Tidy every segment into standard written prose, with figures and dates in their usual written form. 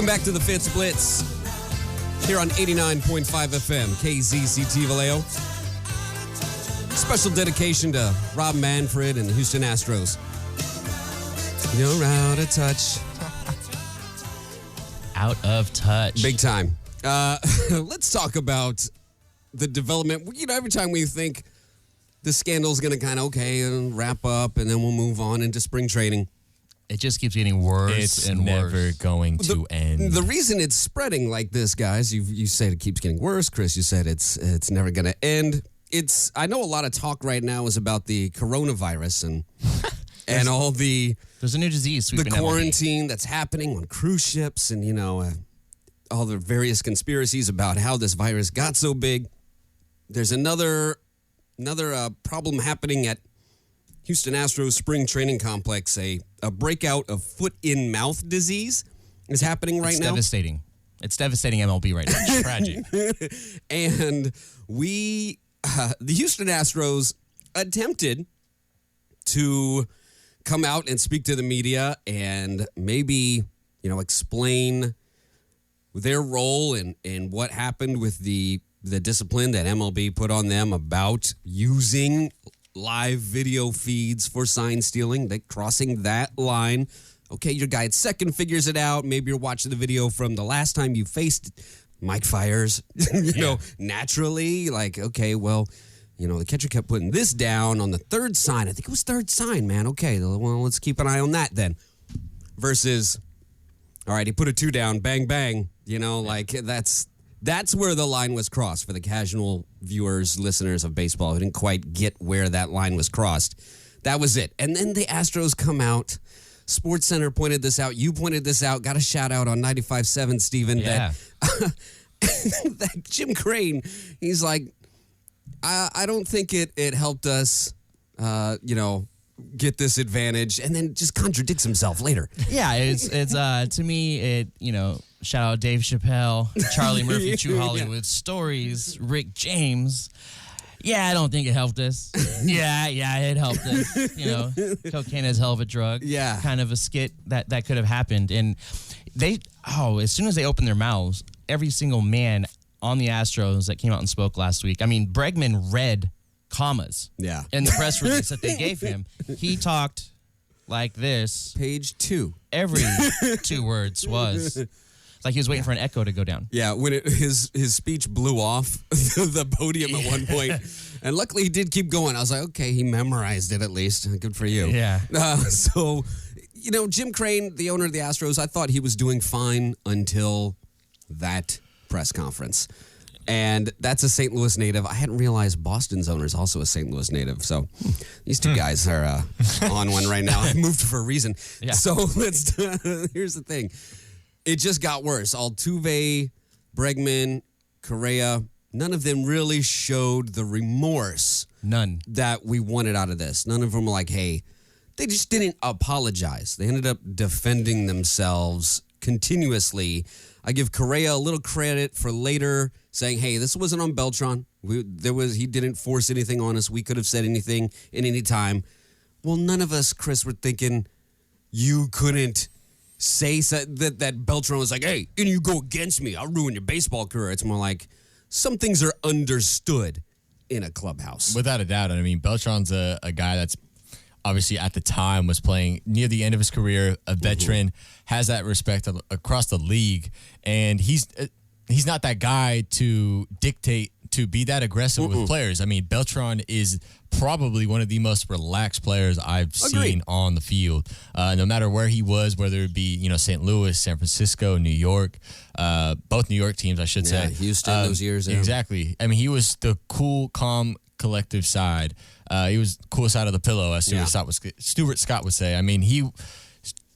Welcome back to the Fitz Blitz here on 89.5 FM, KZCT Vallejo. Special dedication to Rob Manfred and the Houston Astros. You're out of touch. Out of touch. Big time. Let's talk about the development. You know, every time we think the scandal's going to kind of, wrap up and then we'll move on into spring training. It just keeps getting worse and worse. It's never going to end. The reason it's spreading like this, guys, you said it keeps getting worse. Chris, you said it's never going to end. I know a lot of talk right now is about the coronavirus and all the... There's a new disease the quarantine that's happening on cruise ships and, all the various conspiracies about how this virus got so big. There's another problem happening at Houston Astros spring training complex. A breakout of foot-in-mouth disease is happening right now. It's devastating. It's devastating MLB right now. It's tragic. And the Houston Astros attempted to come out and speak to the media and maybe, explain their role in what happened with the discipline that MLB put on them about using live video feeds for sign stealing, crossing that line. Okay, your guy at second figures it out. Maybe you're watching the video from the last time you faced Mike Fires, naturally. Like, okay, well, the catcher kept putting this down on the third sign. I think it was third sign, man. Okay, well, let's keep an eye on that then. Versus, all right, he put a 2 down, bang, bang. That's where the line was crossed for the casual viewers, listeners of baseball who didn't quite get where that line was crossed. That was it. And then the Astros come out. Sports Center pointed this out. You pointed this out. Got a shout out on 95.7, Steven. Yeah. That Jim Crane, he's like, I don't think it helped us, get this advantage, and then just contradicts himself later. Yeah, it's to me, shout out Dave Chappelle, Charlie Murphy, True Hollywood Stories, Rick James. Yeah, I don't think it helped us. Yeah, it helped us. Cocaine is a hell of a drug. Yeah. Kind of a skit that could have happened. And as soon as they opened their mouths, every single man on the Astros that came out and spoke last week, Bregman read commas in the press release that they gave him. He talked like this. Page 2. Every 2 words was like he was waiting for an echo to go down. Yeah, when his speech blew off the podium at one point. And luckily he did keep going. I was like, okay, he memorized it at least. Good for you. Yeah. So, Jim Crane, the owner of the Astros, I thought he was doing fine until that press conference. And that's a St. Louis native. I hadn't realized Boston's owner is also a St. Louis native. So these two guys are on one right now. I moved for a reason. Yeah. So here's the thing. It just got worse. Altuve, Bregman, Correa, none of them really showed the remorse. None. That we wanted out of this. None of them were like, hey, they just didn't apologize. They ended up defending themselves continuously. I give Correa a little credit for later saying, hey, this wasn't on Beltran. He didn't force anything on us. We could have said anything at any time. Well, none of us, Chris, were thinking you couldn't say that Beltran was like, hey, and you go against me, I'll ruin your baseball career. It's more like some things are understood in a clubhouse. Without a doubt. Beltran's a guy that's obviously at the time was playing near the end of his career, a veteran, has that respect across the league, and he's not that guy to dictate, to be that aggressive with players. Beltran is probably one of the most relaxed players I've seen on the field. No matter where he was, whether it be, St. Louis, San Francisco, New York, both New York teams, I should say. Houston those years. Yeah. Exactly. He was the cool, calm, collective side. He was the cool side of the pillow, as Stuart Scott would say. He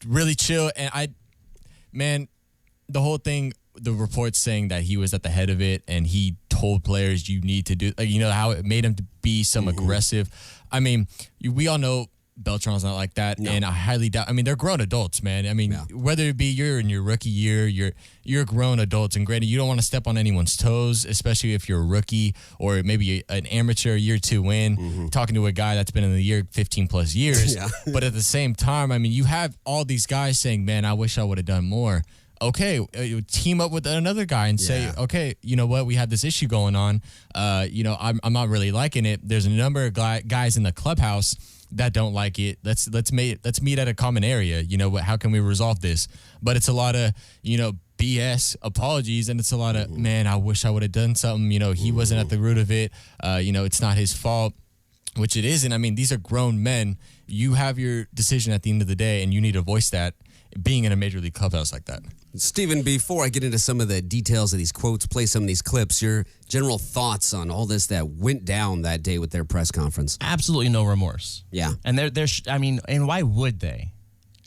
really chill. And the whole thing, the reports saying that he was at the head of it and he told players you need to do, how it made him to be some aggressive. We all know Beltran's not like that, and I highly doubt. They're grown adults, man. Whether it be you're in your rookie year, you're grown adults, and granted, you don't want to step on anyone's toes, especially if you're a rookie or maybe an amateur year 2 in, talking to a guy that's been in the year 15 plus years. But at the same time, you have all these guys saying, "Man, I wish I would have done more." okay, team up with another guy and say, okay, you know what, we have this issue going on. I'm not really liking it. There's a number of guys in the clubhouse that don't like it. Let's meet at a common area. You know what? How can we resolve this? But it's a lot of BS apologies, and it's a lot of man. I wish I would have done something. He wasn't at the root of it. It's not his fault, which it isn't. I mean, these are grown men. You have your decision at the end of the day, and you need to voice that. Being in a major league clubhouse like that. Steven, before I get into some of the details of these quotes, play some of these clips, your general thoughts on all this that went down that day with their press conference. Absolutely no remorse. Yeah. And and why would they?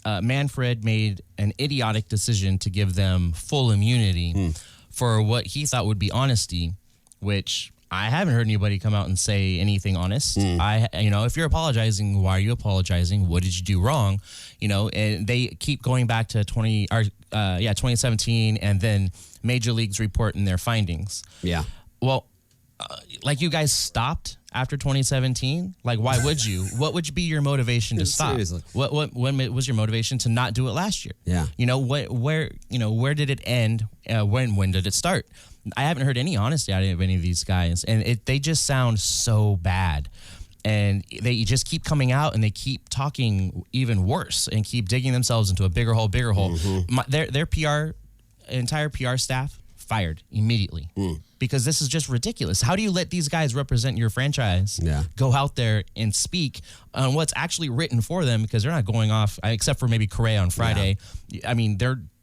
Manfred made an idiotic decision to give them full immunity for what he thought would be honesty, which I haven't heard anybody come out and say anything honest. If you're apologizing, why are you apologizing? What did you do wrong? And they keep going back to 2017, and then major leagues reporting their findings. Yeah. Well, like you guys stopped after 2017. Like, why would you? What would be your motivation to stop? Seriously. When was your motivation to not do it last year? Yeah. Where did it end? When did it start? I haven't heard any honesty out of any of these guys, and they just sound so bad. And they just keep coming out and they keep talking even worse and keep digging themselves into a bigger hole. Their entire PR staff fired immediately because this is just ridiculous. How do you let these guys represent your franchise? Go out there and speak on what's actually written for them, because they're not going off, except for maybe Correa on Friday. I mean,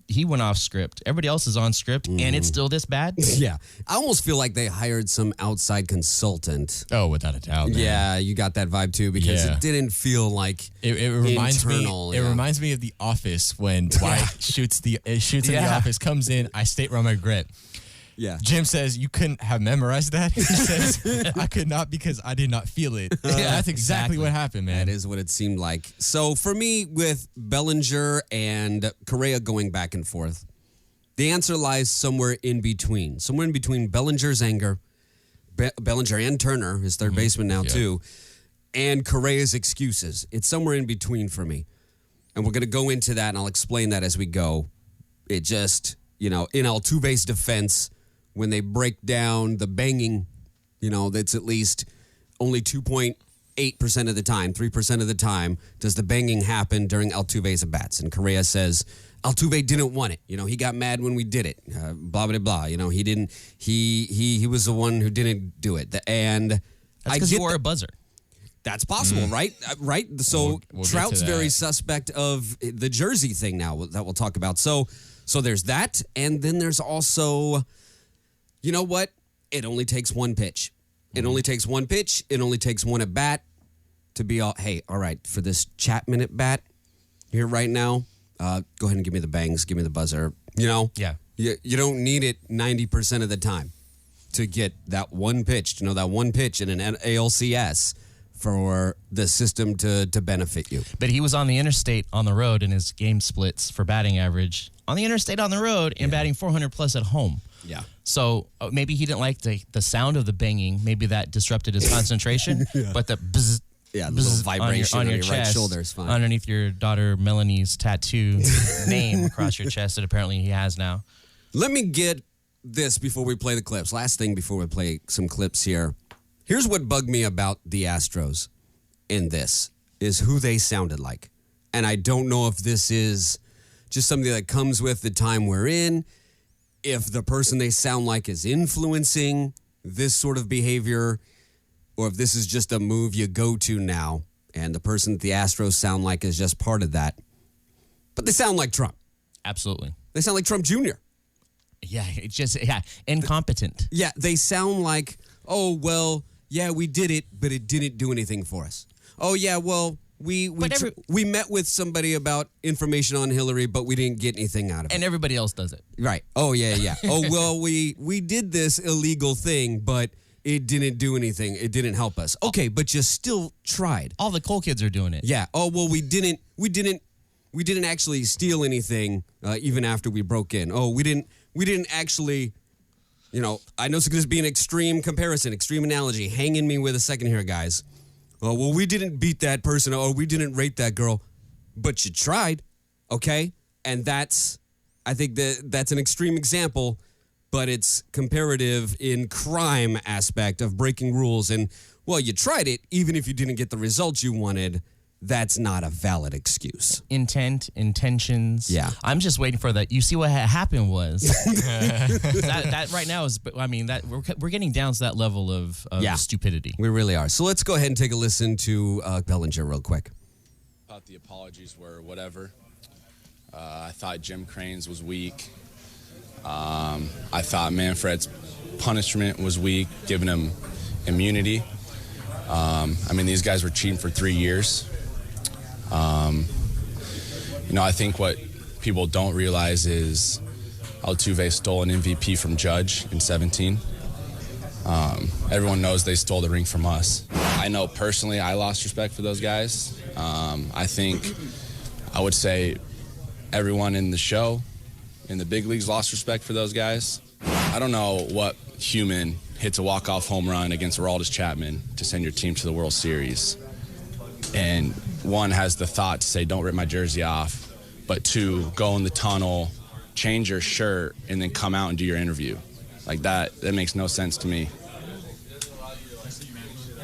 he went off script. Everybody else is on script, and it's still this bad? Yeah. I almost feel like they hired some outside consultant. Oh, without a doubt, man. Yeah, you got that vibe too, because it didn't feel like it reminds internal. It reminds me of The Office when Dwight shoots in the office, comes in, I state my regret. Yeah. Jim says, you couldn't have memorized that? He says, I could not because I did not feel it. That's exactly what happened, man. That is what it seemed like. So for me, with Bellinger and Correa going back and forth, the answer lies somewhere in between. Somewhere in between Bellinger's anger, Bellinger and Turner, his third baseman now too, and Correa's excuses. It's somewhere in between for me. And we're going to go into that, and I'll explain that as we go. It just, in Altuve's defense, when they break down the banging, that's at least only 2.8% of the time, 3% of the time, does the banging happen during Altuve's at-bats. And Correa says, Altuve didn't want it. He got mad when we did it. Blah, blah, blah. He didn't, he was the one who didn't do it. And that's because he wore a buzzer. That's possible, right? Right? So we'll Trout's very suspect of the jersey thing now that we'll talk about. So there's that. And then there's also... You know what? It only takes one pitch. It only takes one pitch. It only takes one at bat to be all right, for this Chapman at bat here right now, go ahead and give me the bangs, give me the buzzer. Yeah. You don't need it 90% of the time to get that one pitch, that one pitch in an ALCS for the system to benefit you. But he was on the interstate on the road in his game splits for batting average. On the interstate on the road and batting 400 plus at home. Yeah. So maybe he didn't like the sound of the banging. Maybe that disrupted his concentration. But the bzz, the little vibration on your right chest, shoulder is fine. Underneath your daughter Melanie's tattoo name across your chest that apparently he has now. Let me get this before we play the clips. Last thing before we play some clips here. Here's what bugged me about the Astros in this, is who they sounded like. And I don't know if this is just something that comes with the time we're in, if the person they sound like is influencing this sort of behavior, or if this is just a move you go to now, and the person that the Astros sound like is just part of that. But they sound like Trump. Absolutely. They sound like Trump Jr. Yeah, it's just, incompetent. Yeah, they sound like, we did it, but it didn't do anything for us. Oh, yeah, well, we met with somebody about information on Hillary, but we didn't get anything out of it. And everybody else does it. Right. Oh, yeah. Oh, well, we did this illegal thing, but it didn't do anything. It didn't help us. Okay, but you still tried. All the cool kids are doing it. Yeah. Oh, well, we didn't actually steal anything even after we broke in. Oh, we didn't actually... I know it's going to be an extreme comparison, extreme analogy. Hang in me with a second here, guys. Oh, well, we didn't beat that person. Oh, we didn't rape that girl. But you tried, okay? And that's I think that's an extreme example, but it's comparative in crime aspect of breaking rules. And, well, you tried it, even if you didn't get the results you wanted. That's not a valid excuse. Intentions. Yeah. I'm just waiting for that. You see what happened was that right now is, I mean, that we're getting down to that level of stupidity. We really are. So let's go ahead and take a listen to Bellinger real quick. Thought the apologies were whatever. I thought Jim Crane's was weak. I thought Manfred's punishment was weak, giving him immunity. I mean, these guys were cheating for 3 years. I think what people don't realize is Altuve stole an MVP from Judge in 17. Everyone knows they stole the ring from us. I know personally I lost respect for those guys. I would say everyone in the show, in the big leagues, lost respect for those guys. I don't know what human hits a walk-off home run against Chapman to send your team to the World Series. And one has the thought to say, don't rip my jersey off, but two, go in the tunnel, change your shirt, and then come out and do your interview. Like that makes no sense to me.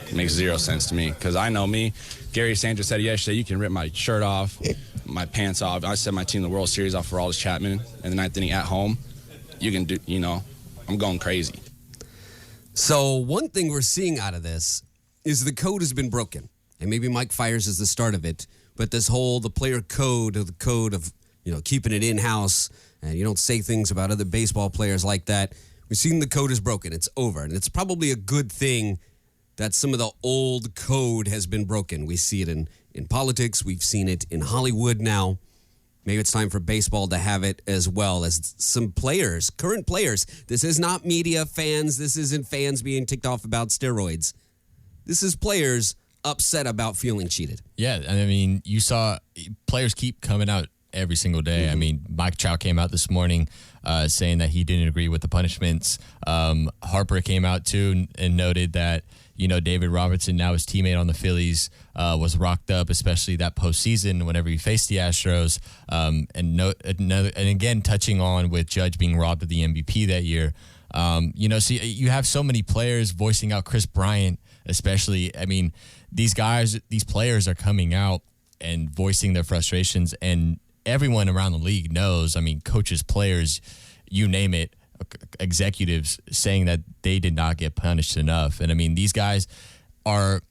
It makes zero sense to me because I know me. Gary Sanchez said yesterday, you can rip my shirt off, my pants off. I sent my team the World Series off for Chapman in the ninth inning at home. You can do, I'm going crazy. So one thing we're seeing out of this is the code has been broken. And maybe Mike Fiers is the start of it. But this the player code, or the code of, keeping it in-house, and you don't say things about other baseball players like that. We've seen the code is broken. It's over. And it's probably a good thing that some of the old code has been broken. We see it in politics. We've seen it in Hollywood now. Maybe it's time for baseball to have it as well as some players, current players. This is not media fans. This isn't fans being ticked off about steroids. This is players upset about feeling cheated. Yeah, I mean, you saw players keep coming out every single day. I mean, Mike Trout came out this morning saying that he didn't agree with the punishments. Harper came out too and noted that, David Robertson, now his teammate on the Phillies, was rocked up, especially that postseason whenever he faced the Astros. And again, touching on with Judge being robbed of the MVP that year. You have so many players voicing out. Chris Bryant, especially. I mean, these players are coming out and voicing their frustrations, and everyone around the league knows. I mean, coaches, players, you name it, executives saying that they did not get punished enough. And I mean, these guys are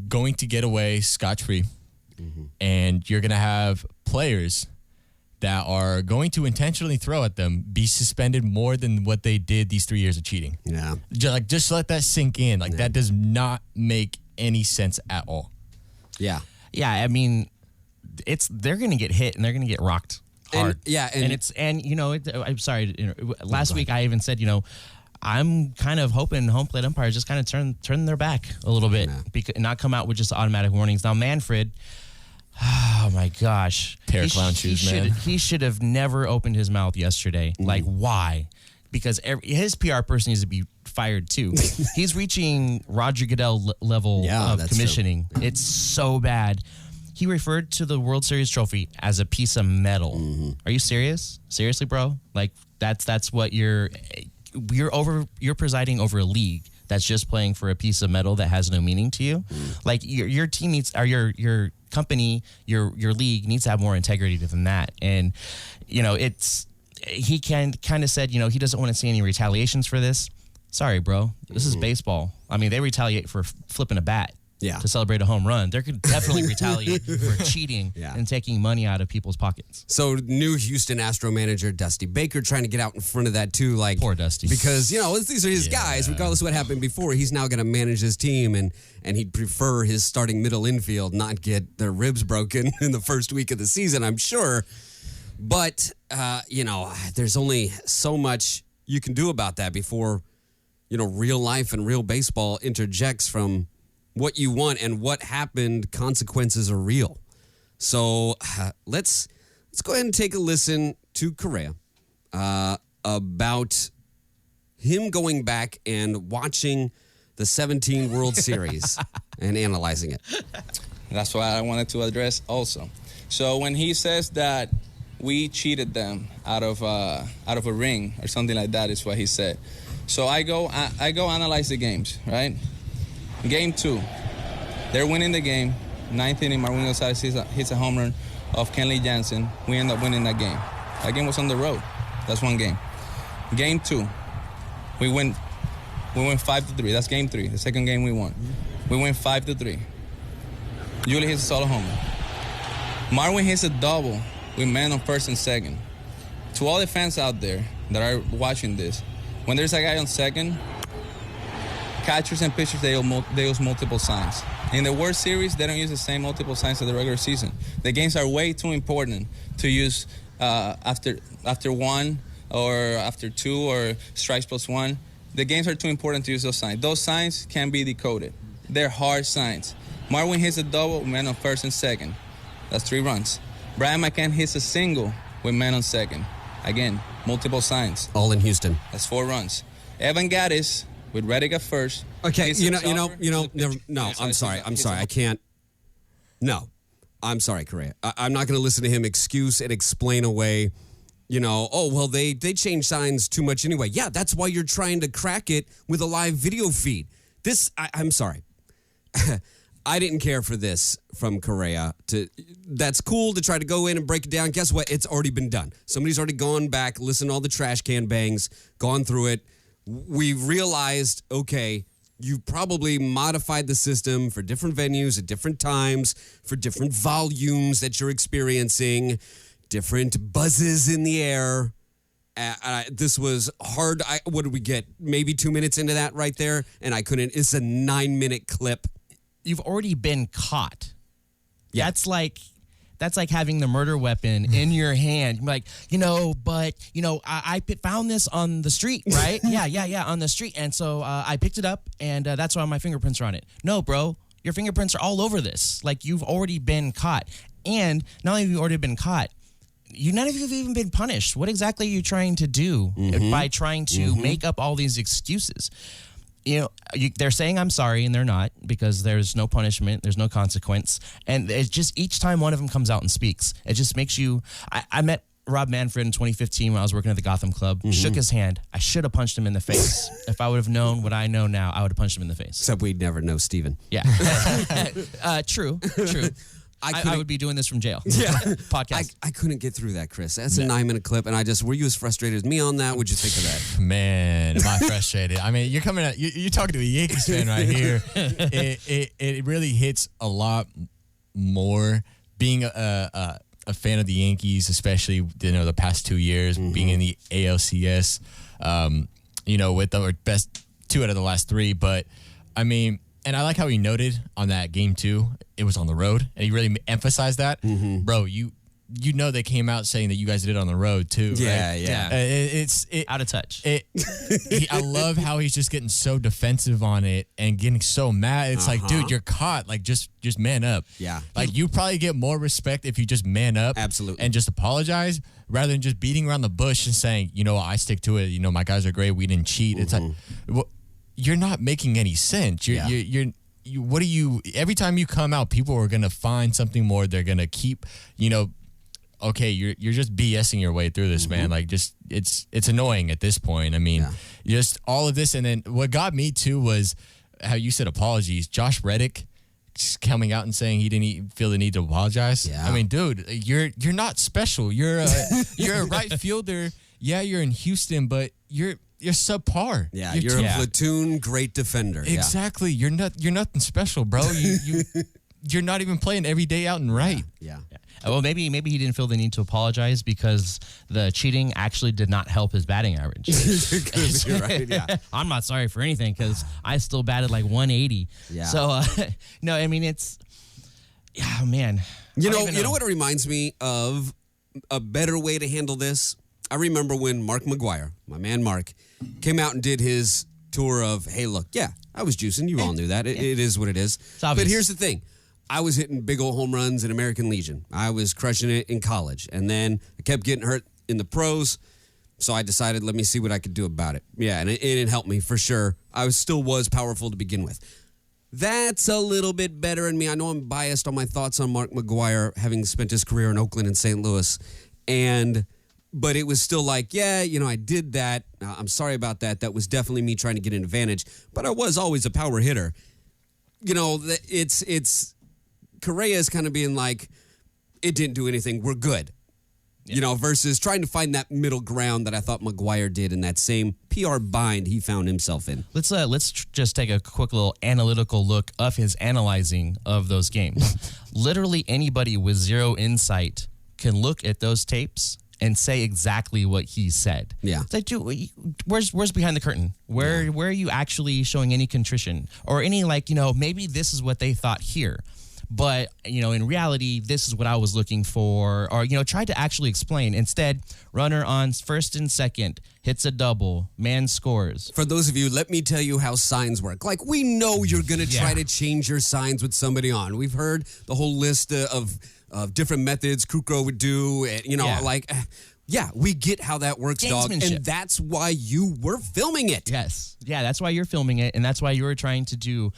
going to get away scot-free, and you're going to have players that are going to intentionally throw at them be suspended more than what they did these 3 years of cheating. Yeah. Just let that sink in. That does not make any sense at all. Yeah. Yeah, I mean, they're going to get hit and they're going to get rocked hard. I'm sorry. Last week I even said, I'm kind of hoping home plate umpires just kind of turn their back a little bit, and not come out with just automatic warnings. Now Manfred, oh my gosh, pair of clown shoes, man. He should have never opened his mouth yesterday. Like, why? Because his PR person needs to be fired too. He's reaching Roger Goodell level of commissioning. True. It's so bad. He referred to the World Series trophy as a piece of metal. Are you serious? Seriously, bro? Like that's what you're presiding over a league that's just playing for a piece of metal that has no meaning to you. Like your team needs, or your company, your league needs to have more integrity than that. And he kind of said, he doesn't want to see any retaliations for this. Sorry, bro. This is baseball. I mean, they retaliate for flipping a bat to celebrate a home run. They could definitely retaliate for cheating and taking money out of people's pockets. So new Houston Astro manager Dusty Baker trying to get out in front of that too. Like, poor Dusty. Because, these are his guys. Regardless of what happened before, he's now going to manage his team, and he'd prefer his starting middle infield not get their ribs broken in the first week of the season, I'm sure. But, there's only so much you can do about that before, real life and real baseball interjects from what you want and what happened. Consequences are real. So let's go ahead and take a listen to Correa about him going back and watching the 17 World Series and analyzing it. That's what I wanted to address also. So when he says that we cheated them out of a ring or something like that is what he said. So I go analyze the games, right? Game 2, they're winning the game. 9th inning, Marwin Gonzalez hits a home run of Kenley Jansen. We end up winning that game. That game was on the road. That's one game. Game 2, we win 5-3. That's game 3. The second game we won. We win 5-3. Yuli hits a solo homer. Marwin hits a double with man on first and second. To all the fans out there that are watching this, when there's a guy on second, catchers and pitchers, they use multiple signs. In the World Series, they don't use the same multiple signs as the regular season. The games are way too important to use after 1 or after 2 or strikes plus 1. The games are too important to use those signs. Those signs can be decoded. They're hard signs. Marwin hits a double with man on first and second. That's 3 runs. Brian McCann hits a single with man on second. Again, multiple signs. All in Houston. That's 4 runs. Evan Gaddis with Reddick at first. Okay, I'm sorry. I can't. No, I'm sorry, Correa. I'm not going to listen to him excuse and explain away, they changed signs too much anyway. Yeah, that's why you're trying to crack it with a live video feed. I'm sorry. I didn't care for this from Correa. That's cool to try to go in and break it down. Guess what? It's already been done. Somebody's already gone back, listened to all the trash can bangs, gone through it. We realized, okay, you probably modified the system for different venues at different times, for different volumes that you're experiencing, different buzzes in the air. This was hard. What did we get? Maybe 2 minutes into that right there, and I couldn't. It's a 9-minute clip. You've already been caught. Yeah. That's like having the murder weapon in your hand. You're like, I found this on the street, right? yeah, on the street. And so I picked it up, and that's why my fingerprints are on it. No, bro, your fingerprints are all over this. Like, you've already been caught. And not only have you already been caught, none of you have even been punished. What exactly are you trying to do by trying to make up all these excuses? They're saying I'm sorry, and they're not, because there's no punishment, there's no consequence. And it's just each time one of them comes out and speaks, it just makes you... I met Rob Manfred in 2015 when I was working at the Gotham Club, shook his hand. I should have punched him in the face. If I would have known what I know now, I would have punched him in the face. Except we'd never know Steven. Yeah. True. I would be doing this from jail. Yeah. Podcast. I couldn't get through that, Chris. That's a 9-minute clip, and were you as frustrated as me on that? What'd you think of that? Man, am I frustrated. I mean, you're coming out, you're talking to a Yankees fan right here. It really hits a lot more being a fan of the Yankees, especially, the past 2 years, being in the ALCS, with the best 2 out of the last 3. But, I mean... And I like how he noted on that game 2, it was on the road, and he really emphasized that. Bro, you they came out saying that you guys did it on the road too. Yeah, right? yeah. It's out of touch. I love how he's just getting so defensive on it and getting so mad. It's like, dude, you're caught. Like, just man up. Yeah. Like, you probably get more respect if you just man up. Absolutely. And just apologize rather than just beating around the bush and saying, I stick to it. My guys are great. We didn't cheat. It's like, well, you're not making any sense. What do you, every time you come out, people are going to find something more. They're going to keep, okay, you're just BSing your way through this, man. Like, just, it's annoying at this point. I mean, just all of this. And then what got me too was how you said apologies. Josh Reddick just coming out and saying he didn't feel the need to apologize. Yeah. I mean, dude, you're not special. You're a right fielder. Yeah, you're in Houston, but you're subpar. Yeah, you're a platoon great defender. Exactly. You're nothing special, bro. You're not even playing every day out and right. Yeah. Well, maybe he didn't feel the need to apologize because the cheating actually did not help his batting average. You're right. Yeah. I'm not sorry for anything because I still batted like 180. Yeah. So no, I mean man. You know what it reminds me of? A better way to handle this. I remember when Mark McGwire, my man Mark, came out and did his tour of, hey, look, I was juicing. You all knew that. It is what it is. But here's the thing. I was hitting big old home runs in American Legion. I was crushing it in college. And then I kept getting hurt in the pros. So I decided, let me see what I could do about it. Yeah, and it helped me for sure. I still was powerful to begin with. That's a little bit better in me. I know I'm biased on my thoughts on Mark McGwire, having spent his career in Oakland and St. Louis. But it was still like, yeah, I did that. I'm sorry about that. That was definitely me trying to get an advantage. But I was always a power hitter. It's Correa is kind of being like, it didn't do anything. We're good. Yeah. Versus trying to find that middle ground that I thought McGuire did in that same PR bind he found himself in. Let's just take a quick little analytical look of his analyzing of those games. Literally anybody with zero insight can look at those tapes and say exactly what he said. Yeah. It's like, dude, where's behind the curtain? Where are you actually showing any contrition or any maybe this is what they thought here. But, in reality, this is what I was looking for. Or, tried to actually explain. Instead, runner on first and second, hits a double, man scores. For those of you, let me tell you how signs work. Like, we know you're going to try to change your signs with somebody on. We've heard the whole list of different methods Kukro would do. We get how that works, dog. And that's why you were filming it. Yes. Yeah, that's why you're filming it. And that's why you were trying to do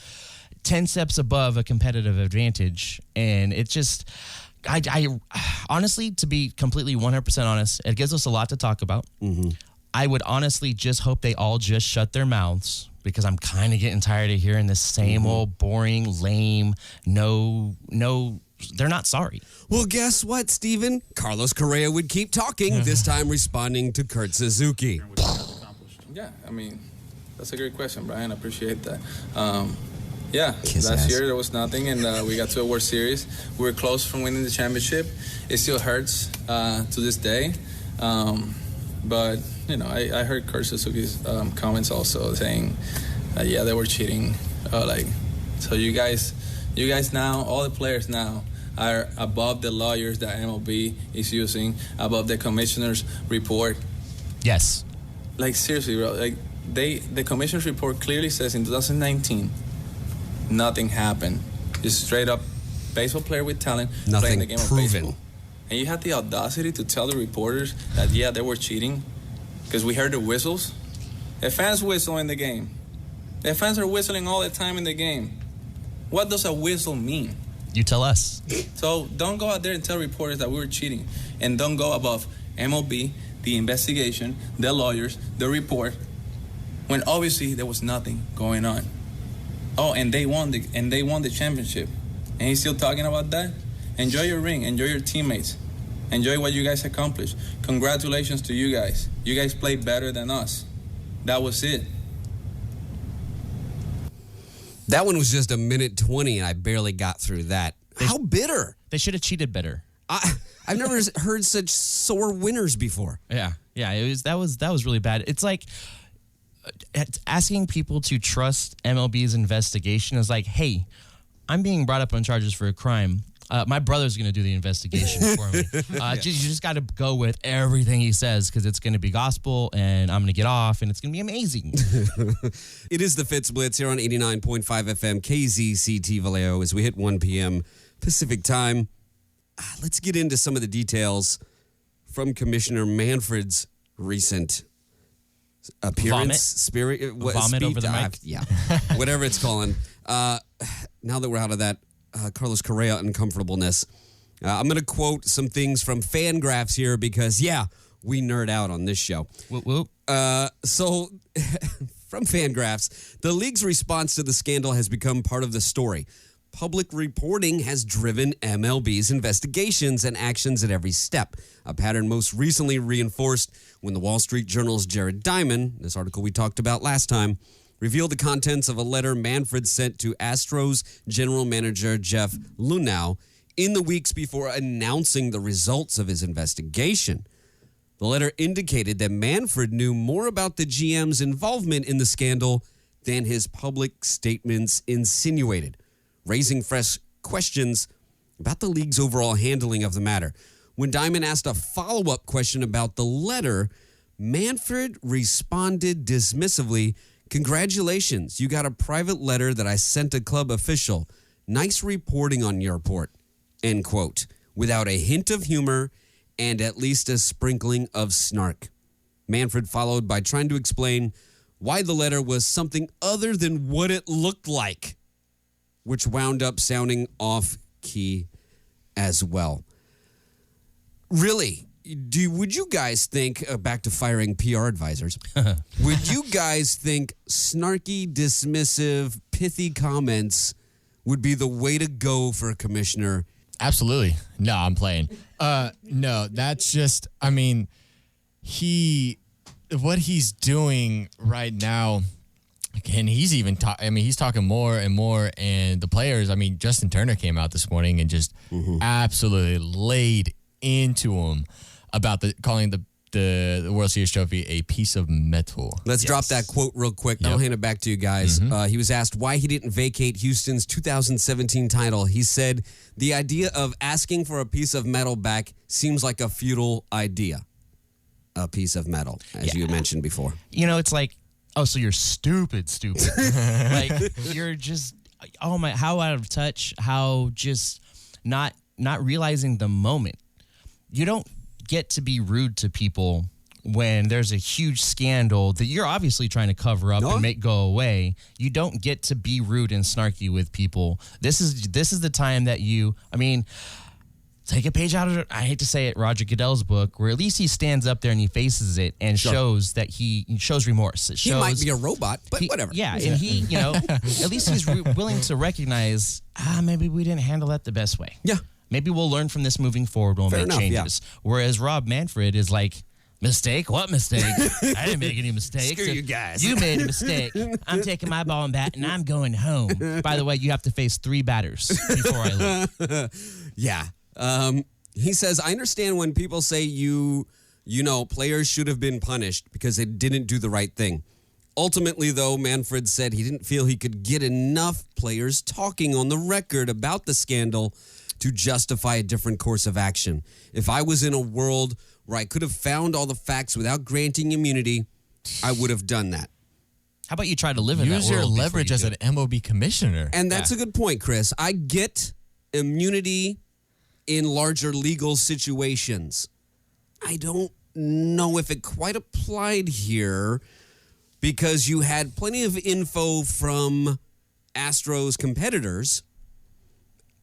10 steps above a competitive advantage. And it's just, I honestly, to be completely 100% honest, it gives us a lot to talk about. Mm-hmm. I would honestly just hope they all just shut their mouths because I'm kind of getting tired of hearing this same old boring, lame, no, they're not sorry. Well, guess what, Steven? Carlos Correa would keep talking, this time responding to Kurt Suzuki. Yeah, that's a great question, Brian. I appreciate that. Kiss last ass. year there was nothing, and we got to a World Series. We were close from winning the championship. It still hurts to this day. But, I heard Kurt Suzuki's comments also saying, they were cheating. So you guys now, all the players now, are above the lawyers that MLB is using, above the commissioner's report. Yes. Seriously, bro. The commissioner's report clearly says in 2019, nothing happened. Just straight up baseball player with talent playing the game of baseball. And you had the audacity to tell the reporters that, they were cheating because we heard the whistles. The fans whistle in the game. The fans are whistling all the time in the game. What does a whistle mean? You tell us. So don't go out there and tell reporters that we were cheating. And don't go above MLB, the investigation, the lawyers, the report, when obviously there was nothing going on. Oh, and they won the championship. And he's still talking about that? Enjoy your ring. Enjoy your teammates. Enjoy what you guys accomplished. Congratulations to you guys. You guys played better than us. That was it. That one was just a minute 20, and I barely got through that. How bitter. They should have cheated better. I've never heard such sore winners before. Yeah. That was really bad. It's like asking people to trust MLB's investigation is like, hey, I'm being brought up on charges for a crime. My brother's going to do the investigation for me. You just got to go with everything he says because it's going to be gospel and I'm going to get off and it's going to be amazing. It is the Fitz Blitz here on 89.5 FM KZCT Vallejo as we hit 1 p.m. Pacific time. Let's get into some of the details from Commissioner Manfred's recent appearance. Vomit over the mic? Yeah, whatever it's calling. Now that we're out of that Carlos Correa uncomfortableness, I'm going to quote some things from Fangraphs here because, we nerd out on this show. Whoop, whoop. So, from Fangraphs, the league's response to the scandal has become part of the story. Public reporting has driven MLB's investigations and actions at every step, a pattern most recently reinforced when the Wall Street Journal's Jared Diamond, this article we talked about last time, revealed the contents of a letter Manfred sent to Astros general manager Jeff Luhnow in the weeks before announcing the results of his investigation. The letter indicated that Manfred knew more about the GM's involvement in the scandal than his public statements insinuated, raising fresh questions about the league's overall handling of the matter. When Diamond asked a follow-up question about the letter, Manfred responded dismissively, "Congratulations, you got a private letter that I sent a club official. Nice reporting on your part," end quote, without a hint of humor and at least a sprinkling of snark. Manfred followed by trying to explain why the letter was something other than what it looked like, which wound up sounding off-key as well. Really, would you guys think, back to firing PR advisors, would you guys think snarky, dismissive, pithy comments would be the way to go for a commissioner? Absolutely. No, I'm playing. No, that's just, I mean, what he's doing right now, and he's even he's talking more and more, and the players, I mean, Justin Turner came out this morning and just absolutely laid into him about calling the World Series trophy a piece of metal. Let's drop that quote real quick. I'll hand it back to you guys. He was asked why he didn't vacate Houston's 2017 title. He said, the idea of asking for a piece of metal back seems like a futile idea. A piece of metal, as you mentioned before. You know, it's like, oh, so you're stupid. Like, you're just, oh my, how out of touch, how just not realizing the moment. You don't get to be rude to people when there's a huge scandal that you're obviously trying to cover up and make go away. You don't get to be rude and snarky with people. This is the time that take a page out of, I hate to say it, Roger Goodell's book, where at least he stands up there and he faces it and shows that he shows remorse. It shows, he might be a robot, but whatever. Yeah, and he, at least he's willing to recognize, maybe we didn't handle that the best way. Yeah. Maybe we'll learn from this moving forward. We'll make changes. Yeah. Whereas Rob Manfred is like, mistake? What mistake? I didn't make any mistakes. Screw you guys. You made a mistake. I'm taking my ball and bat and I'm going home. By the way, you have to face 3 batters before I leave. Yeah. He says, I understand when people say players should have been punished because they didn't do the right thing. Ultimately, though, Manfred said he didn't feel he could get enough players talking on the record about the scandal to justify a different course of action. If I was in a world where I could have found all the facts without granting immunity, I would have done that. How about you try to live in that world? Use your leverage as an MLB commissioner. And that's a good point, Chris. I get immunity in larger legal situations. I don't know if it quite applied here because you had plenty of info from Astros competitors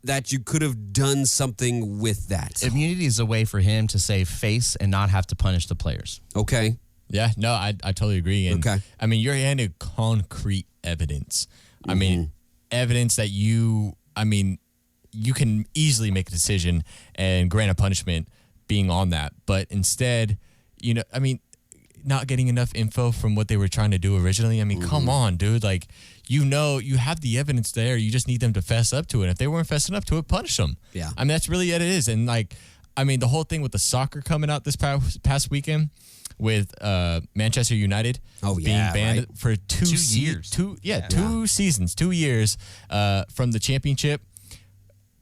that you could have done something with that. Immunity is a way for him to save face and not have to punish the players. Okay. Yeah, no, I totally agree. And, okay. I mean, you're handed concrete evidence. I mean, evidence that you can easily make a decision and grant a punishment being on that. But instead, not getting enough info from what they were trying to do originally. I mean, come on, dude. Like, you have the evidence there. You just need them to fess up to it. If they weren't fessing up to it, punish them. Yeah. I mean, that's really what it is. And, the whole thing with the soccer coming out this past weekend with Manchester United being banned for 2 years. 2 seasons, 2 years from the championship.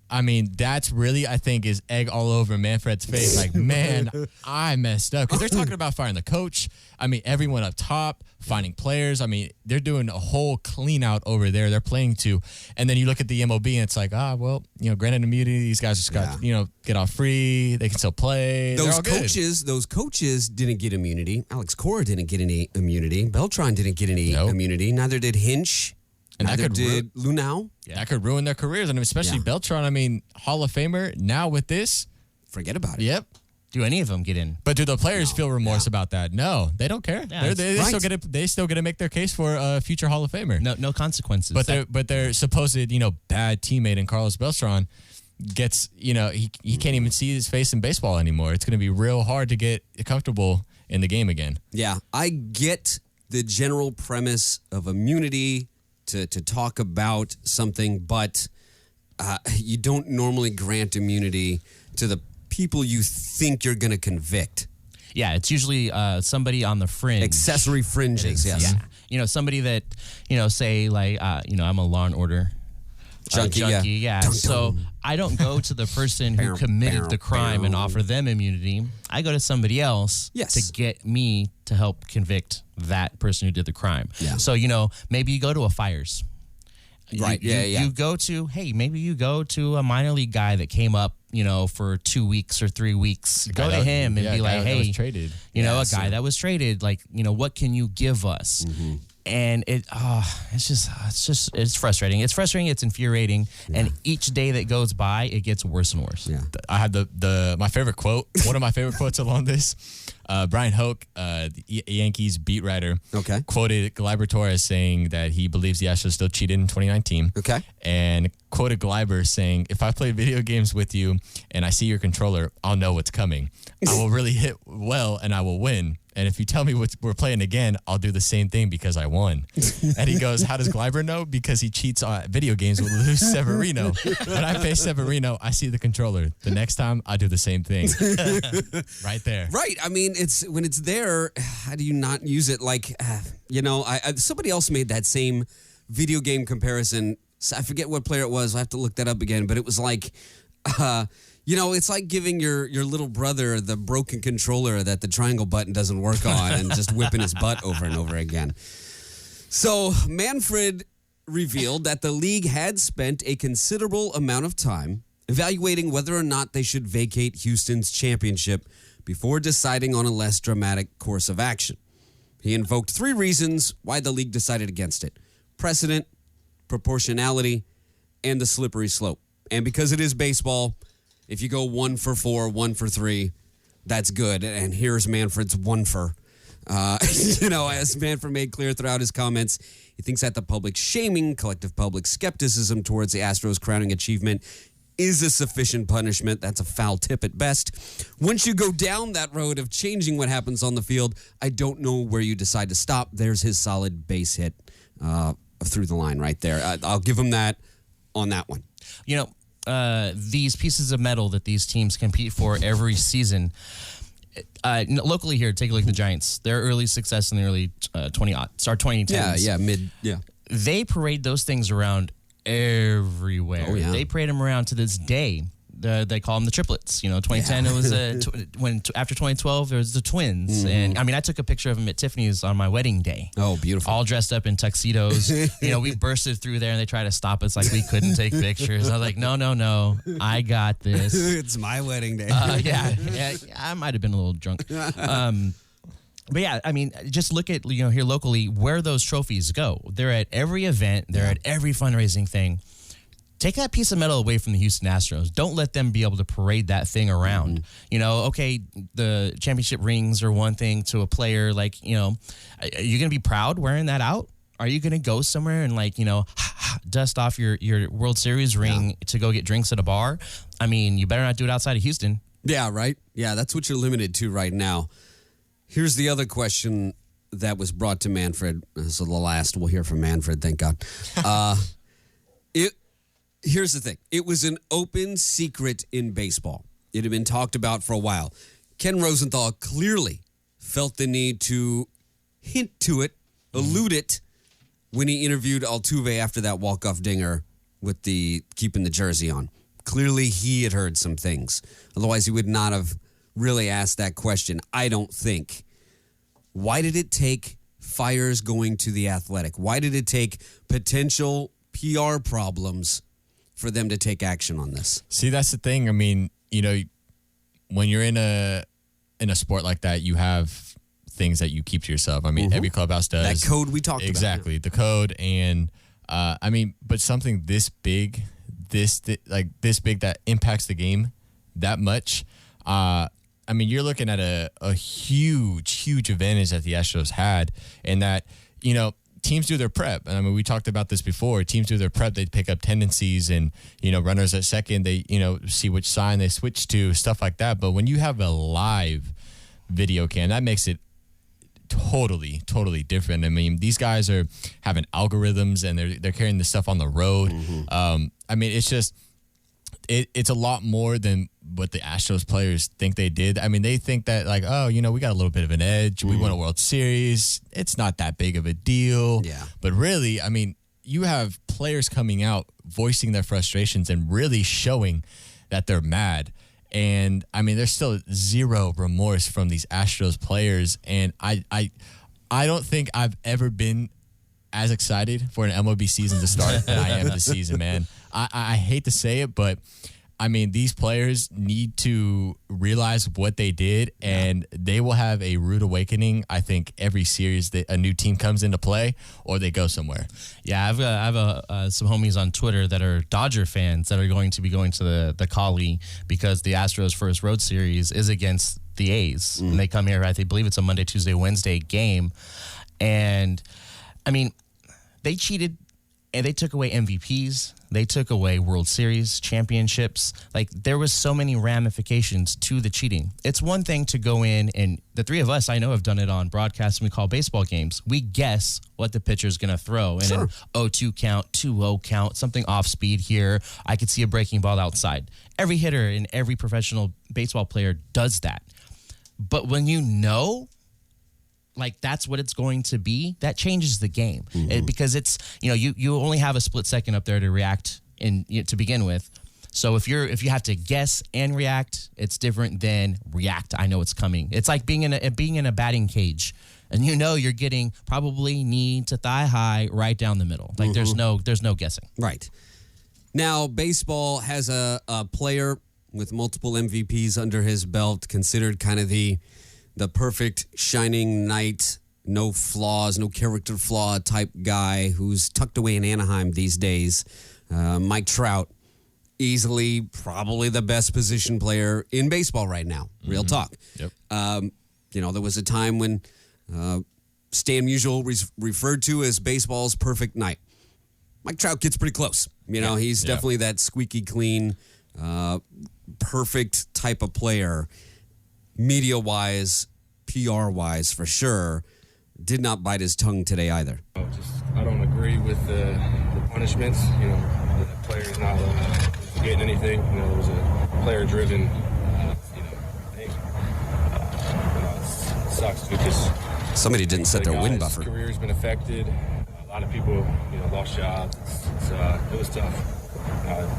I mean, that's really, I think, is egg all over Manfred's face. Like, man, I messed up. Because they're talking about firing the coach. I mean, everyone up top, finding players. I mean, they're doing a whole clean out over there. They're playing to. And then you look at the MLB and it's like, granted immunity. These guys just got, get off free. They can still play. Those coaches didn't get immunity. Alex Correa didn't get any immunity. Beltran didn't get any immunity. Neither did Hinch. And that could Lunau. Yeah. That could ruin their careers. And especially Beltran, I mean, Hall of Famer. Now with this. Forget about it. Yep. Do any of them get in? But do the players feel remorse about that? No, they don't care. Yeah, they still get to make their case for a future Hall of Famer. No consequences. But their supposed, bad teammate in Carlos Beltran gets, he can't even see his face in baseball anymore. It's going to be real hard to get comfortable in the game again. Yeah, I get the general premise of immunity to talk about something, but you don't normally grant immunity to the people you think you're going to convict. Yeah, it's usually somebody on the fringe. Accessory fringes, yes. Yeah. Somebody that, say like, I'm a Law and Order junkie. Yeah. So I don't go to the person who committed the crime and offer them immunity. I go to somebody else to get me to help convict that person who did the crime. Yeah. So, maybe you go to a fires. Right. You go to, maybe you go to a minor league guy that came up, for 2 weeks or 3 weeks. Go to him and be like, hey, was traded. a guy that was traded. Like, what can you give us? And it's frustrating. It's frustrating. It's infuriating. Yeah. And each day that goes by, it gets worse and worse. Yeah. I had my favorite quote. One of my favorite quotes along this. Brian Hoke, the Yankees beat writer, quoted Gleyber Torres saying that he believes the Astros still cheated in 2019. Okay. And quoted Gleyber saying, "If I play video games with you and I see your controller, I'll know what's coming. I will really hit well and I will win. And if you tell me we're playing again, I'll do the same thing because I won." And he goes, "How does Gleyber know? Because he cheats on video games with Luis Severino. When I face Severino, I see the controller. The next time, I do the same thing." Right there. Right. I mean, when it's there, how do you not use it? Like, somebody else made that same video game comparison. I forget what player it was. I have to look that up again. But it was like... it's like giving your little brother the broken controller that the triangle button doesn't work on and just whipping his butt over and over again. So Manfred revealed that the league had spent a considerable amount of time evaluating whether or not they should vacate Houston's championship before deciding on a less dramatic course of action. He invoked 3 reasons why the league decided against it: precedent, proportionality, and the slippery slope. And because it is baseball, if you go 1 for 4, 1 for 3, that's good. And here's Manfred's 1 for. As Manfred made clear throughout his comments, he thinks that the public shaming, collective public skepticism towards the Astros' crowning achievement is a sufficient punishment. That's a foul tip at best. Once you go down that road of changing what happens on the field, I don't know where you decide to stop. There's his solid base hit through the line right there. I'll give him that on that one. These pieces of metal that these teams compete for every season. Locally here, take a look at the Giants. Their early success in the early 2010s. Yeah. They parade those things around everywhere. Oh, yeah. They parade them around to this day. They call them the triplets. 2010 it was after 2012 there was the twins, and I took a picture of them at Tiffany's on my wedding day. Oh, beautiful! All dressed up in tuxedos. We bursted through there and they tried to stop us like we couldn't take pictures. I was like, no, I got this. It's my wedding day. Yeah, I might have been a little drunk. But yeah, just look at here locally where those trophies go. They're at every event. They're at every fundraising thing. Take that piece of metal away from the Houston Astros. Don't let them be able to parade that thing around. The championship rings are one thing to a player. Are you going to be proud wearing that out? Are you going to go somewhere and dust off your World Series ring to go get drinks at a bar? You better not do it outside of Houston. Yeah, right? Yeah, that's what you're limited to right now. Here's the other question that was brought to Manfred. So the last we'll hear from Manfred, thank God. Here's the thing. It was an open secret in baseball. It had been talked about for a while. Ken Rosenthal clearly felt the need to hint to it, allude it, when he interviewed Altuve after that walk-off dinger with the keeping the jersey on. Clearly he had heard some things. Otherwise he would not have really asked that question, I don't think. Why did it take fires going to the Athletic? Why did it take potential PR problems for them to take action on this? See, that's the thing. When you're in a sport like that, you have things that you keep to yourself. Every clubhouse does. That code we talked about. Exactly, the code. And, but something this big, this big that impacts the game that much, you're looking at a huge advantage that the Astros had, and that, teams do their prep. We talked about this before. Teams do their prep. They pick up tendencies and, runners at second, they, see which sign they switch to, stuff like that. But when you have a live video cam, that makes it totally different. These guys are having algorithms and they're carrying this stuff on the road. It's just, it's a lot more than what the Astros players think they did. They think that we got a little bit of an edge. We won a World Series. It's not that big of a deal. Yeah. But really, you have players coming out, voicing their frustrations and really showing that they're mad. And there's still zero remorse from these Astros players. And I don't think I've ever been as excited for an MLB season to start than I am this season, man. I hate to say it, but I mean, these players need to realize what they did, and they will have a rude awakening, I think, every series that a new team comes into play or they go somewhere. Yeah, I have some homies on Twitter that are Dodger fans that are going to be going to the Cali because the Astros' first road series is against the A's. And they come here, I believe it's a Monday, Tuesday, Wednesday game. And, I mean, they cheated and they took away MVPs. They took away World Series championships. Like, there was so many ramifications to the cheating. It's one thing to go in, and the three of us, I know, have done it on broadcast, and we call baseball games. We guess what the pitcher's going to throw. And an 0-2 count, 2-0 count, something off speed here. I could see a breaking ball outside. Every hitter and every professional baseball player does that. But when you know, like, that's what it's going to be, that changes the game. Because it's, you only have a split second up there to react to begin with. So if you have to guess and react, it's different than react. I know it's coming. It's like being in a batting cage, and you're getting probably knee to thigh high right down the middle. Like there's no guessing. Right. Now, baseball has a player with multiple MVPs under his belt, considered kind of the perfect shining knight, no flaws, no character flaw type guy who's tucked away in Anaheim these days. Mike Trout, easily probably the best position player in baseball right now. Real talk. Yep. There was a time when Stan Musial referred to as baseball's perfect night. Mike Trout gets pretty close. He's definitely that squeaky clean, perfect type of player. Media-wise, PR-wise, for sure, did not bite his tongue today either. I don't agree with the punishments. The player's not getting anything. It was a player-driven thing. It sucks because somebody didn't set their wind buffer. His career's been affected. A lot of people, lost jobs. It was tough.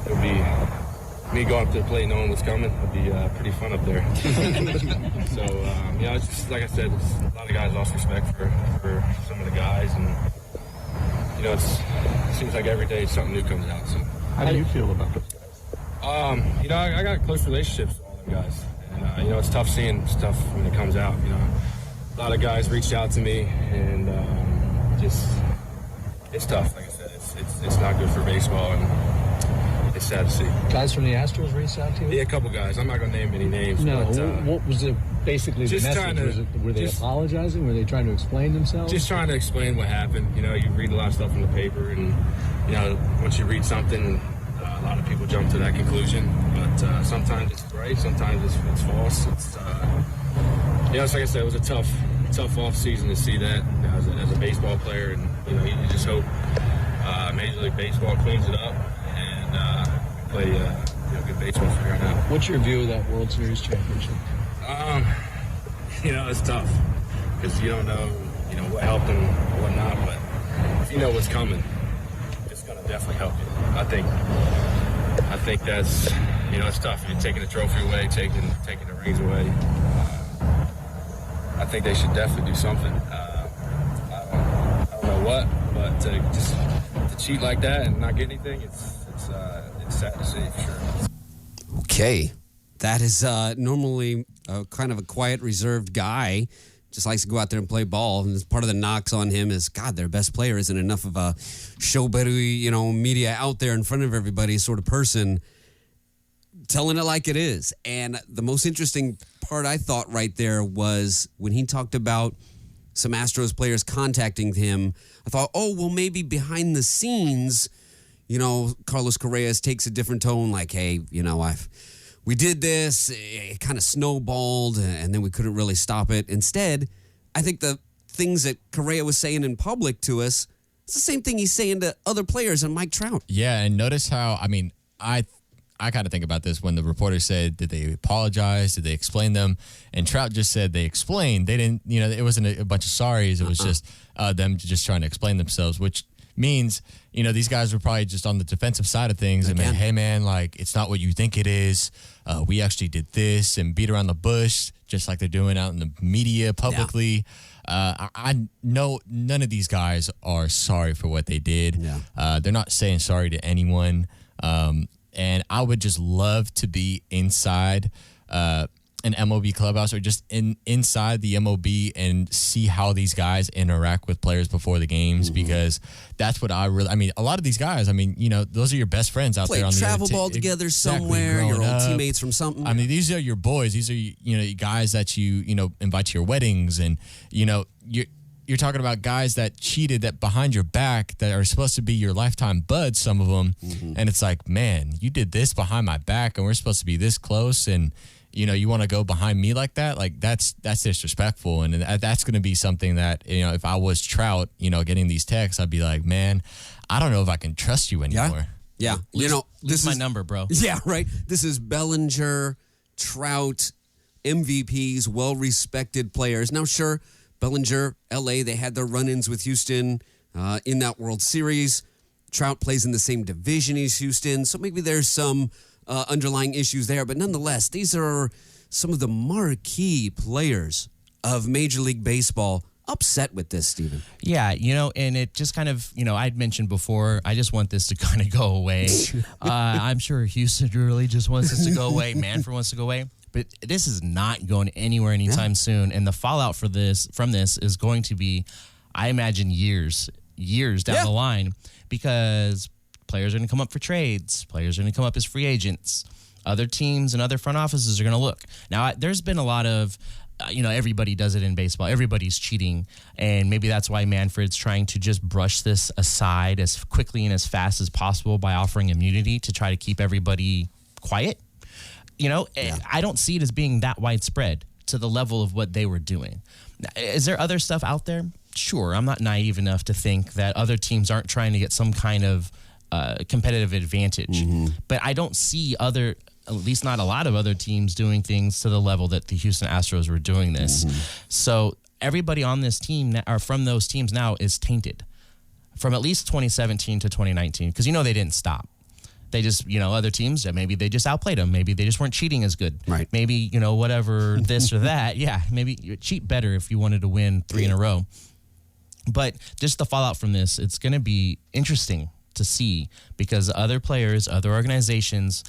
It would be. Me going up to the plate knowing what's coming would be pretty fun up there. So, it's just, like I said, a lot of guys lost respect for some of the guys. And, it seems like every day something new comes out. So, how do you feel about those guys? I got close relationships with all them guys. And, it's tough seeing stuff when it comes out. A lot of guys reached out to me, and it's tough. Like I said, it's not good for baseball. And, it's sad to see. Guys from the Astros reached out to you? Yeah, a couple guys. I'm not going to name any names. No, but, what was it basically the message? Were they apologizing? Were they trying to explain themselves? Just trying to explain what happened. You read a lot of stuff in the paper, and, once you read something, a lot of people jump to that conclusion. But sometimes it's right, sometimes it's false. It's like I said, it was a tough off season to see that as a baseball player, and you just hope Major League Baseball cleans it up. Play good baseball for right now. What's your view of that World Series championship? It's tough because you don't know, what helped them, what not. But if you know what's coming, it's gonna definitely help you. I think that's, it's tough. You're taking the trophy away, taking the rings away. I think they should definitely do something. I don't know what, but to cheat like that and not get anything, it's sad to see, for sure. Okay. That is normally kind of a quiet, reserved guy. Just likes to go out there and play ball. And part of the knocks on him is, God, their best player isn't enough of a showbiz, media out there in front of everybody sort of person, telling it like it is. And the most interesting part I thought right there was when he talked about some Astros players contacting him. I thought, maybe behind the scenes, Carlos Correa takes a different tone, like, hey, we did this, it kind of snowballed, and then we couldn't really stop it. Instead, I think the things that Correa was saying in public to us, it's the same thing he's saying to other players and Mike Trout. Yeah, and notice how, I kind of think about this when the reporter said, did they apologize? Did they explain them? And Trout just said they explained. They didn't, it wasn't a bunch of sorries. It was just them just trying to explain themselves, which means, these guys were probably just on the defensive side of things. And, hey, man, like, it's not what you think it is. We actually did this and beat around the bush, just like they're doing out in the media publicly. Yeah. I know none of these guys are sorry for what they did. Yeah. They're not saying sorry to anyone. and I would just love to be inside an MLB clubhouse or just inside the MLB and see how these guys interact with players before the games, because that's what a lot of these guys, those are your best friends out there on the travel ball together somewhere, your old teammates from something. I mean, these are your boys. These are, guys that you invite to your weddings, and, you're talking about guys that cheated that behind your back that are supposed to be your lifetime buds, some of them. And it's like, man, you did this behind my back and we're supposed to be this close, and you want to go behind me like that? Like, that's disrespectful. And that's going to be something that, if I was Trout, getting these texts, I'd be like, man, I don't know if I can trust you anymore. Yeah. This is my number, bro. Yeah, right. This is Bellinger, Trout, MVPs, well-respected players. Now, sure, Bellinger, LA, they had their run-ins with Houston in that World Series. Trout plays in the same division as Houston, so maybe there's some underlying issues there. But nonetheless, these are some of the marquee players of Major League Baseball upset with this, Steven. Yeah, and it just kind of, I'd mentioned before, I just want this to kind of go away. I'm sure Houston really just wants this to go away. Manfred wants to go away. But this is not going anywhere anytime soon. And the fallout from this is going to be, I imagine, years down the line, because players are going to come up for trades. Players are going to come up as free agents. Other teams and other front offices are going to look. Now, there's been a lot of, everybody does it in baseball. Everybody's cheating. And maybe that's why Manfred's trying to just brush this aside as quickly and as fast as possible by offering immunity to try to keep everybody quiet. I don't see it as being that widespread to the level of what they were doing. Is there other stuff out there? Sure. I'm not naive enough to think that other teams aren't trying to get some kind of competitive advantage. But I don't see at least not a lot of other teams doing things to the level that the Houston Astros were doing this. So everybody on this team, or from those teams now, is tainted from at least 2017 to 2019, because they didn't stop. They just, other teams, maybe they just outplayed them. Maybe they just weren't cheating as good. Right. Maybe, whatever, this or that. Yeah, maybe you cheat better if you wanted to win 3 in a row. But just the fallout from this, it's going to be interesting to see, because other players, other organizations,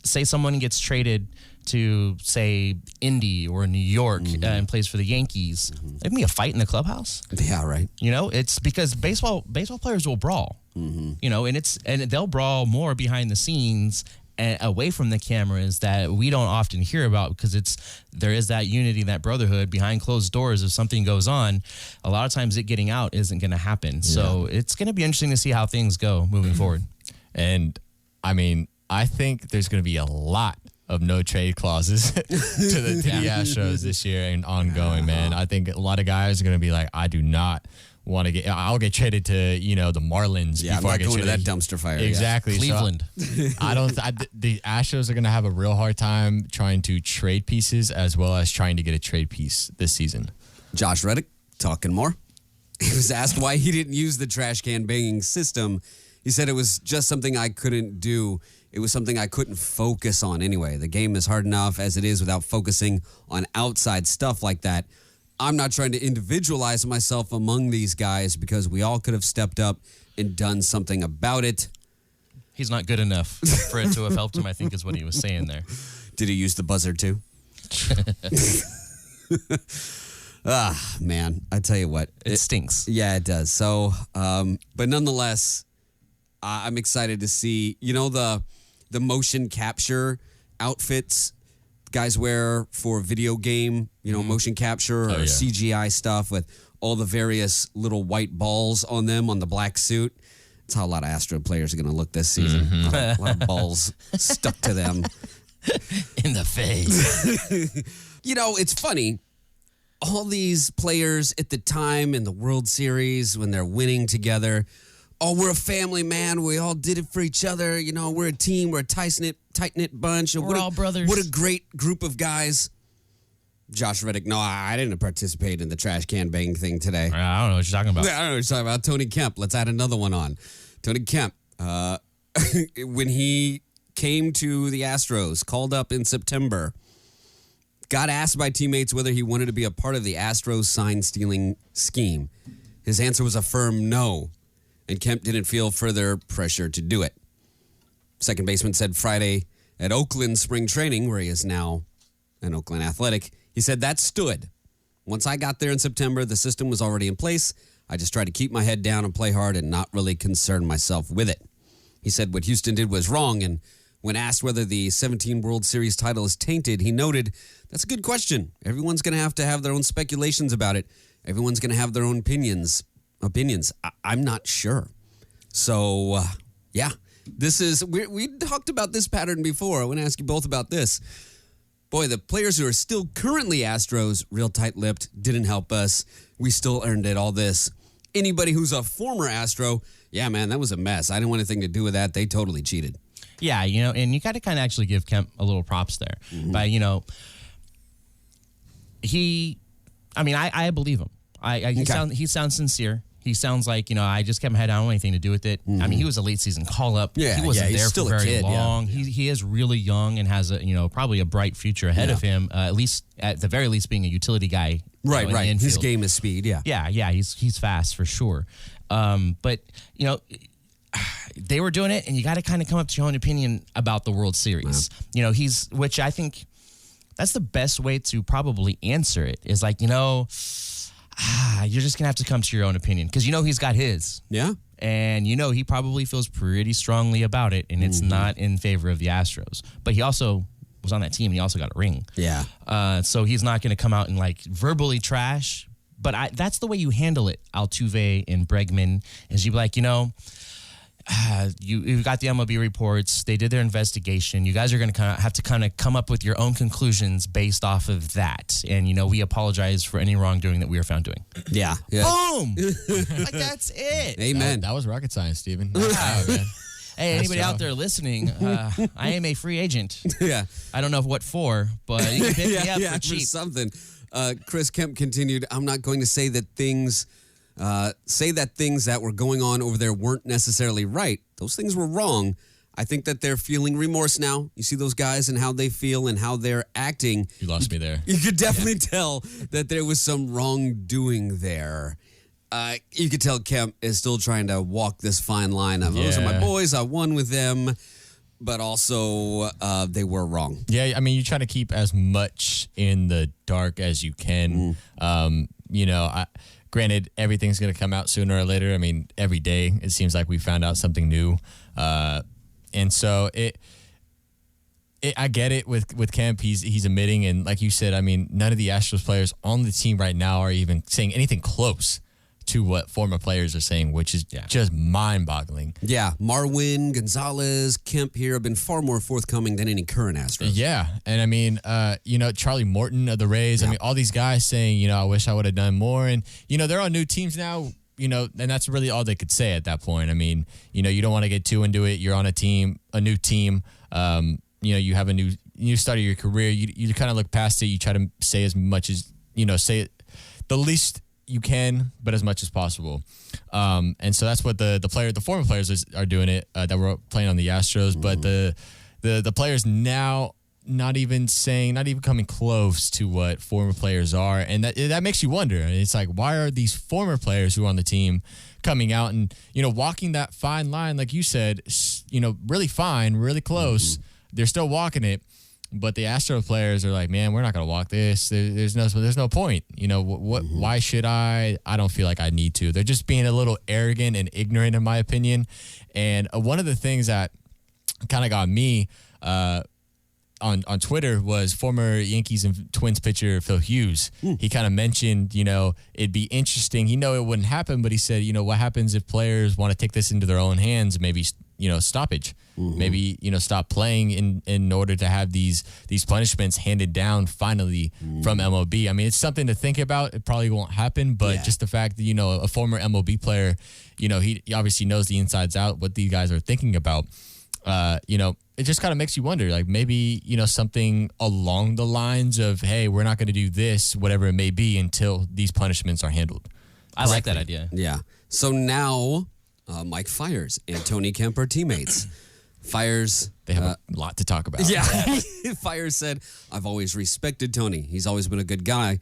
say someone gets traded to, say, Indy or New York and plays for the Yankees, there can be a fight in the clubhouse. Yeah, right. It's because baseball players will brawl. And they'll brawl more behind the scenes and away from the cameras that we don't often hear about, because there is that unity, that brotherhood behind closed doors. If something goes on, a lot of times it getting out isn't going to happen. Yeah. So it's going to be interesting to see how things go moving forward. And I think there's going to be a lot of no trade clauses to the Astros this year and ongoing, man. I think a lot of guys are going to be like, I do not want to I'll get traded to, the Marlins before I get going traded to that dumpster fire. Exactly. Cleveland. So the Astros are going to have a real hard time trying to trade pieces as well as trying to get a trade piece this season. Josh Reddick talking more. He was asked why he didn't use the trash can banging system. He said it was just something I couldn't do. It was something I couldn't focus on anyway. The game is hard enough as it is without focusing on outside stuff like that. I'm not trying to individualize myself among these guys, because we all could have stepped up and done something about it. He's not good enough for it to have helped him, I think, is what he was saying there. Did he use the buzzer too? Man, I tell you what. It stinks. Yeah, it does. So, but nonetheless, I'm excited to see, the motion capture outfits guys wear for video game, motion capture or CGI stuff with all the various little white balls on them on the black suit. That's how a lot of Astro players are going to look this season. A lot of balls stuck to them. In the face. It's funny. All these players at the time in the World Series when they're winning together, we're a family, man. We all did it for each other. We're a team. We're a tight-knit bunch. We're all brothers. What a great group of guys. Josh Reddick, no, I didn't participate in the trash can bang thing today. I don't know what you're talking about. I don't know what you're talking about. Tony Kemp. Let's add another one on. Tony Kemp, when he came to the Astros, called up in September, got asked by teammates whether he wanted to be a part of the Astros sign-stealing scheme. His answer was a firm no, and Kemp didn't feel further pressure to do it. Second baseman said Friday at Oakland spring training, where he is now an Oakland Athletic, he said that stood. Once I got there in September, the system was already in place. I just tried to keep my head down and play hard and not really concern myself with it. He said what Houston did was wrong, and when asked whether the 17 World Series title is tainted, he noted, that's a good question. Everyone's going to have their own speculations about it. Everyone's going to have their own opinions. I'm not sure. So, yeah, this is, we talked about this pattern before. I want to ask you both about this. Boy, the players who are still currently Astros, real tight-lipped, didn't help us. We still earned it, all this. Anybody who's a former Astro, yeah, man, that was a mess. I didn't want anything to do with that. They totally cheated. Yeah, and you got to kind of actually give Kemp a little props there. Mm-hmm. But, I believe him. He sounds sincere. He sounds like, I just kept my head down, I don't want anything to do with it. Mm-hmm. I mean, he was a late season call-up. Yeah, he wasn't he's there still for a very kid, long. yeah. He is really young and has probably a bright future ahead of him, at the very least being a utility guy. Right. In the His infield. game is speed, yeah. Yeah, he's fast for sure. But, they were doing it, and you got to kind of come up to your own opinion about the World Series. Wow. Which I think that's the best way to probably answer it is like, you're just going to have to come to your own opinion because he's got his. Yeah. And he probably feels pretty strongly about it, and it's not in favor of the Astros. But he also was on that team, and he also got a ring. Yeah. So he's not going to come out and like verbally trash. But that's the way you handle it, Altuve and Bregman, is you be like, you got the MLB reports. They did their investigation. You guys are going to have to kind of come up with your own conclusions based off of that. And, we apologize for any wrongdoing that we were found doing. Yeah. Boom! Like, that's it. Amen. That was rocket science, Steven. Wow, man. Hey, anybody out there listening, I am a free agent. Yeah. I don't know what for, but you can pick me up for cheap. For something. Chris Kemp continued, I'm not going to say that things that were going on over there weren't necessarily right. Those things were wrong. I think that they're feeling remorse now. You see those guys and how they feel and how they're acting. You lost me there. You could definitely tell that there was some wrongdoing there. You could tell Kemp is still trying to walk this fine line of, those are my boys, I won with them, but also they were wrong. Yeah, I mean, you try to keep as much in the dark as you can. Granted, everything's going to come out sooner or later. I mean, every day it seems like we found out something new. And so I get it with Kemp. He's admitting, and like you said, I mean, none of the Astros players on the team right now are even saying anything close to what former players are saying, which is just mind-boggling. Yeah, Marwin, Gonzalez, Kemp here have been far more forthcoming than any current Astros. Yeah, and I mean, Charlie Morton of the Rays, I mean, all these guys saying, I wish I would have done more, and, they're on new teams now, and that's really all they could say at that point. I mean, you don't want to get too into it. You're on a new team, you have a new start of your career. You kind of look past it. You try to say as much as, say it the least you can, but as much as possible. And so that's what the former players are doing it that were playing on the Astros. But the players now not even coming close to what former players are. And that makes you wonder. It's like, why are these former players who are on the team coming out and, walking that fine line, like you said, really fine, really close. They're still walking it. But the Astro players are like, man, we're not going to walk this. There's no point. Why should I? I don't feel like I need to. They're just being a little arrogant and ignorant, in my opinion. And one of the things that kind of got me on Twitter was former Yankees and Twins pitcher Phil Hughes. He kind of mentioned, it'd be interesting. He know it wouldn't happen, but he said, what happens if players want to take this into their own hands? Maybe stoppage. Maybe stop playing in order to have these punishments handed down finally from MLB. I mean, it's something to think about. It probably won't happen, but just the fact that a former MLB player, he obviously knows the insides out what these guys are thinking about. It just kind of makes you wonder, like maybe something along the lines of, hey, we're not going to do this, whatever it may be, until these punishments are handled. I like that idea. Yeah. So now Mike Fiers and Tony Kemp are teammates. Fiers, they have a lot to talk about. Yeah. Fiers said, I've always respected Tony. He's always been a good guy.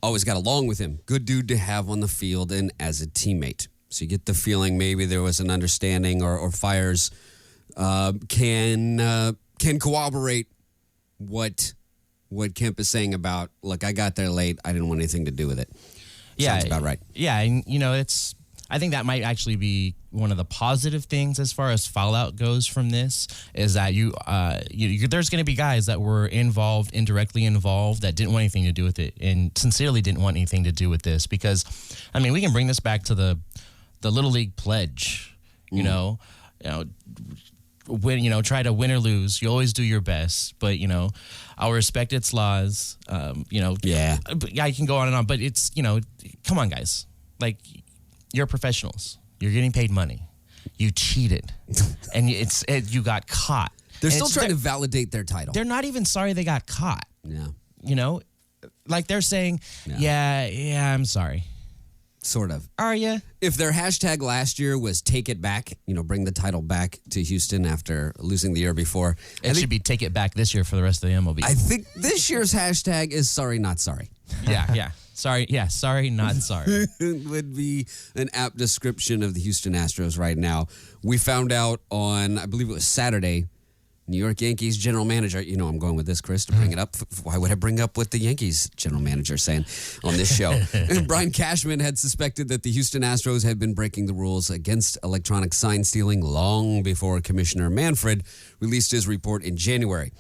Always got along with him. Good dude to have on the field and as a teammate. So you get the feeling maybe there was an understanding or Fiers can corroborate what Kemp is saying about, look, I got there late. I didn't want anything to do with it. Sounds about right. Yeah, and I think that might actually be one of the positive things as far as fallout goes from this, is that there's going to be guys that were indirectly involved, that didn't want anything to do with it, and sincerely didn't want anything to do with this. Because, I mean, we can bring this back to the Little League pledge. Try to win or lose. You always do your best, but I'll respect its laws. Yeah, I can go on and on, but it's come on, guys, like, you're professionals. You're getting paid money. You cheated, and you got caught. They're still trying to validate their title. They're not even sorry they got caught. Yeah, like they're saying, yeah, I'm sorry. Sort of. Are you? If their hashtag last year was "Take It Back," bring the title back to Houston after losing the year before, it should be "Take It Back" this year for the rest of the MLB. I think this year's hashtag is "Sorry, Not Sorry." Yeah. Sorry, not sorry. It would be an apt description of the Houston Astros right now. We found out on, I believe it was Saturday, New York Yankees general manager. I'm going with this, Chris, to bring it up. Why would I bring up what the Yankees general manager is saying on this show? Brian Cashman had suspected that the Houston Astros had been breaking the rules against electronic sign stealing long before Commissioner Manfred released his report in January.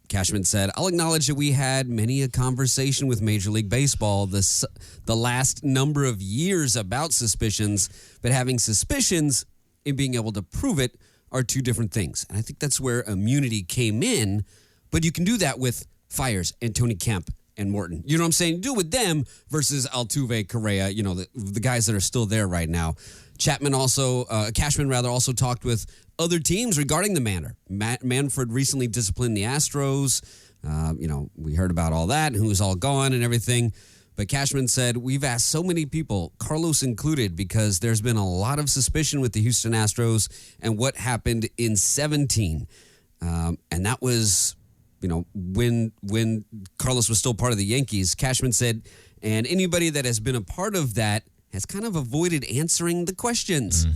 Cashman said, "I'll acknowledge that we had many a conversation with Major League Baseball the last number of years about suspicions, but having suspicions and being able to prove it are two different things." And I think that's where immunity came in, but you can do that with Fires and Tony Kemp and Morton. You know what I'm saying? Do it with them versus Altuve, Correa, the guys that are still there right now. Cashman also talked with other teams regarding the matter. Manfred recently disciplined the Astros. We heard about all that, who's all gone and everything. But Cashman said, "We've asked so many people, Carlos included, because there's been a lot of suspicion with the Houston Astros and what happened in 2017. And that was, when Carlos was still part of the Yankees." Cashman said, "And anybody that has been a part of that has kind of avoided answering the questions.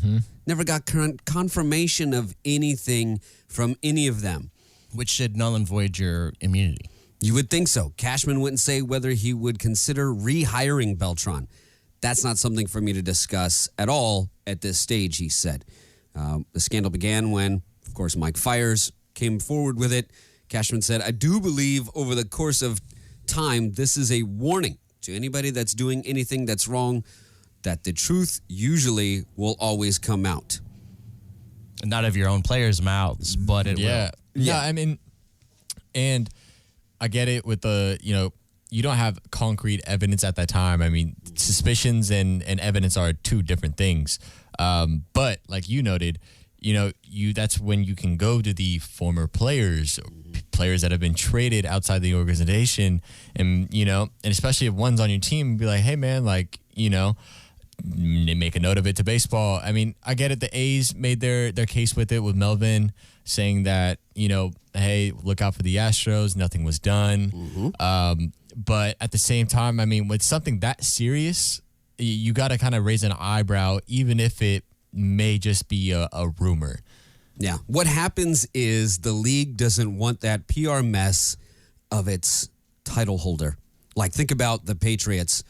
Never got confirmation of anything from any of them." Which should null and void your immunity. You would think so. Cashman wouldn't say whether he would consider rehiring Beltran. "That's not something for me to discuss at all at this stage," he said. The scandal began when, of course, Mike Fiers came forward with it. Cashman said, "I do believe over the course of time, this is a warning to anybody that's doing anything that's wrong, that the truth usually will always come out." Not of your own players' mouths, but it will. Yeah, I mean, and I get it with you don't have concrete evidence at that time. I mean, suspicions and evidence are two different things. But like you noted, that's when you can go to the former players that have been traded outside the organization, and especially if one's on your team, be like, "Hey man, make a note of it to baseball." I mean, I get it. The A's made their case with it, with Melvin saying that, hey, look out for the Astros. Nothing was done. But at the same time, I mean, with something that serious, you got to kind of raise an eyebrow, even if it may just be a rumor. Yeah. What happens is the league doesn't want that PR mess of its title holder. Like, think about the Patriots,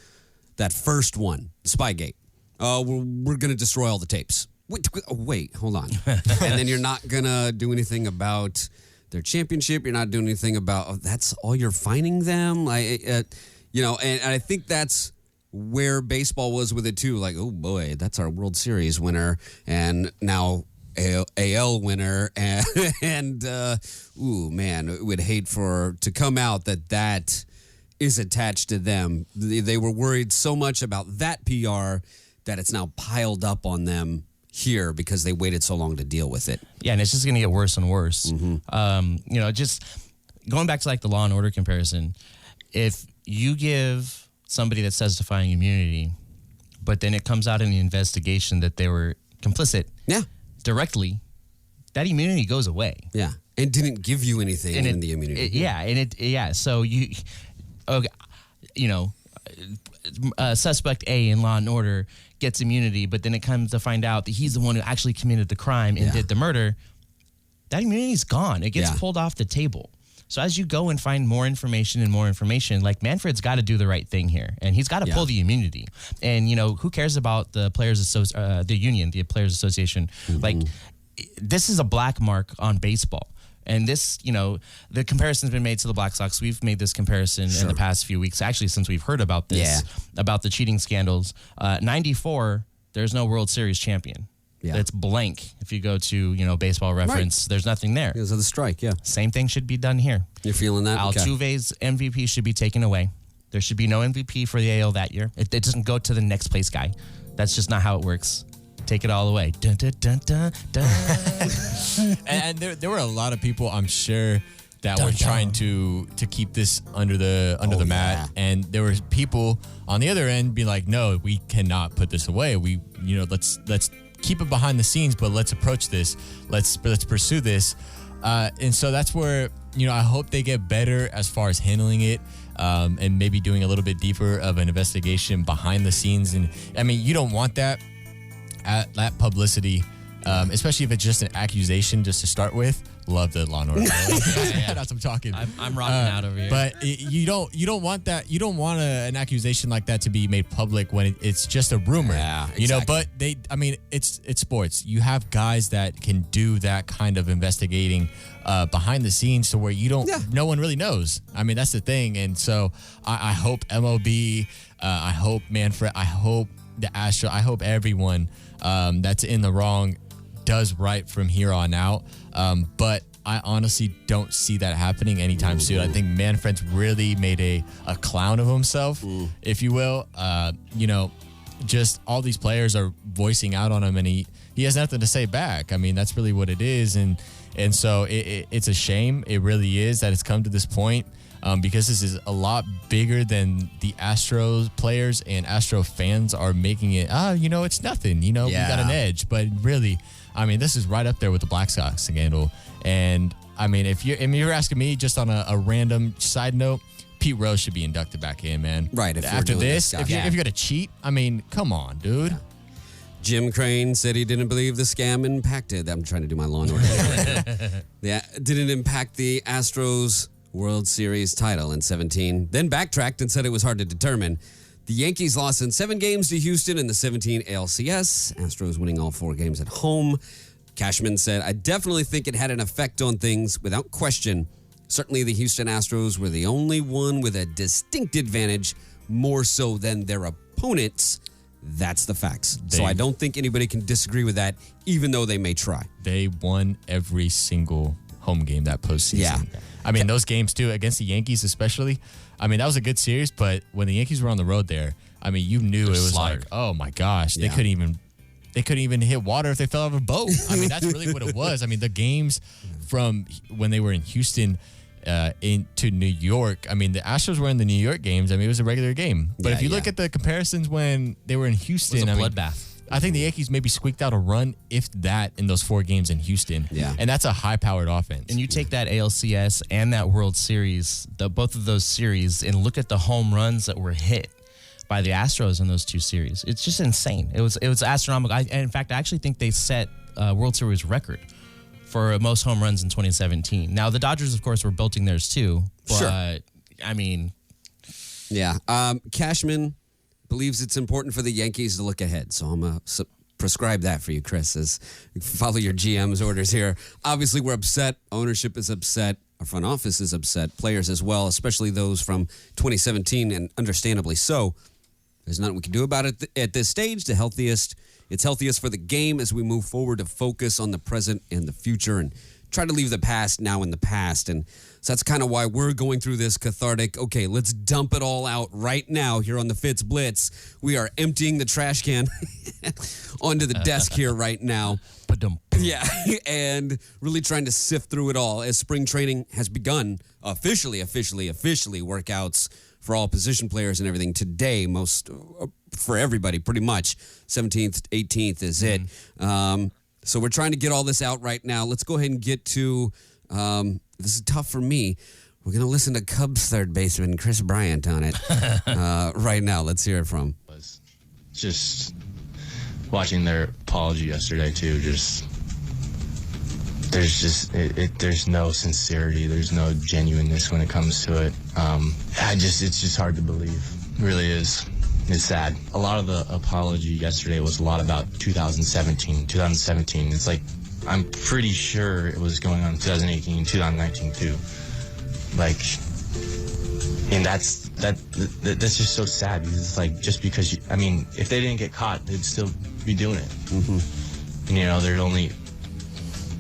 that first one, Spygate. We're going to destroy all the tapes. Wait, hold on. And then you're not going to do anything about their championship. You're not doing anything about, that's all you're fining them. And I think that's where baseball was with it too. Like, oh boy, that's our World Series winner. And now AL winner. And would hate to come out that is attached to them. They were worried so much about that PR that it's now piled up on them here because they waited so long to deal with it. Yeah, and it's just going to get worse and worse. Just going back to like the Law and Order comparison, if you give somebody that's testifying immunity, but then it comes out in the investigation that they were complicit directly, that immunity goes away. Yeah, and didn't give you anything in the immunity. So suspect A in Law and Order gets immunity, but then it comes to find out that he's the one who actually committed the crime and did the murder. that immunity's gone. It gets pulled off the table. So as you go and find more information, like Manfred's got to do the right thing here, and he's got to pull the immunity. And who cares about the the union, the Players Association? Like, this is a black mark on baseball. And this, the comparison's been made to the Black Sox. We've made this comparison in the past few weeks, actually, since we've heard about this, about the cheating scandals. 94, there's no World Series champion. Yeah. It's blank. If you go to, Baseball Reference, there's nothing there. Because of the strike, Same thing should be done here. You're feeling that? Altuve's MVP should be taken away. There should be no MVP for the AL that year. It doesn't go to the next place guy. That's just not how it works. Take it all away. Dun, dun, dun, dun, dun. And there were a lot of people, I'm sure, that were trying to keep this under the mat, and there were people on the other end being like, "No, we cannot put this away. We, let's keep it behind the scenes, but let's approach this. Let's pursue this." And so that's where I hope they get better as far as handling it, and maybe doing a little bit deeper of an investigation behind the scenes. And I mean, you don't want that publicity, especially if it's just an accusation just to start with. Love the Law and Order. That's what I'm talking. I'm rocking out over here. But you don't want that. You don't want an accusation like that to be made public when it's just a rumor. Yeah, exactly. But it's sports. You have guys that can do that kind of investigating behind the scenes to where no one really knows. I mean, that's the thing. And so I hope MLB, I hope Manfred, I hope the Astros, I hope everyone that's in the wrong does right from here on out. But I honestly don't see that happening anytime soon. I think Manfred's really made a clown of himself, if you will. Just all these players are voicing out on him, and he has nothing to say back. I mean, that's really what it is. And so it's a shame. It really is that it's come to this point. Because this is a lot bigger than the Astros players and Astro fans are making it, it's nothing, we got an edge. But really, I mean, this is right up there with the Black Sox scandal. And I mean, if you're asking me just on a random side note, Pete Rose should be inducted back in, man. Right. After this, if you're going to cheat, I mean, come on, dude. Jim Crane said he didn't believe the scam impacted. I'm trying to do my Law and Order. Didn't impact the Astros World Series title in 2017, then backtracked and said it was hard to determine. The Yankees lost in 7 games to Houston in the 2017 ALCS. Astros winning all 4 games at home. Cashman said, "I definitely think it had an effect on things, without question. Certainly the Houston Astros were the only one with a distinct advantage, more so than their opponents. That's the facts." So I don't think anybody can disagree with that, even though they may try. They won every single home game that postseason. Yeah. I mean, those games, too, against the Yankees especially, I mean, that was a good series, but when the Yankees were on the road there, I mean, you knew it was like, oh, my gosh, they couldn't even hit water if they fell out of a boat. I mean, that's really what it was. I mean, the games from when they were in Houston into New York, I mean, the Astros were in the New York games. I mean, it was a regular game. But if you look at the comparisons when they were in Houston, it was a bloodbath. I think the Yankees maybe squeaked out a run, if that, in those 4 games in Houston. Yeah. And that's a high-powered offense. And you take that ALCS and that World Series, both of those series, and look at the home runs that were hit by the Astros in those 2 series. It's just insane. It was astronomical. In fact, I actually think they set a World Series record for most home runs in 2017. Now, the Dodgers, of course, were belting theirs too. But, sure. I mean... Yeah. Cashman believes it's important for the Yankees to look ahead. So I'm going to prescribe that for you, Chris, as you follow your GM's orders here. Obviously, we're upset. Ownership is upset. Our front office is upset. Players as well, especially those from 2017, and understandably so. There's nothing we can do about it at this stage. It's healthiest for the game as we move forward to focus on the present and the future and try to leave the past now in the past. And so that's kind of why we're going through this cathartic, okay, let's dump it all out right now here on the Fitz Blitz. We are emptying the trash can onto the desk here right now. Yeah, and really trying to sift through it all as spring training has begun officially workouts for all position players and everything today, for everybody pretty much. 17th, 18th is it. So we're trying to get all this out right now. Let's go ahead and get to, this is tough for me. We're going to listen to Cubs third baseman Chris Bryant on it right now. Let's hear it from. Just watching their apology yesterday, too, just there's just there's no sincerity, there's no genuineness when it comes to it. It's just hard to believe. It really is. It's sad. A lot of the apology yesterday was a lot about 2017. It's like, I'm pretty sure it was going on in 2018, 2019 too. Like, and that's just so sad, because it's like, just because if they didn't get caught, they'd still be doing it. Mm-hmm. And they're only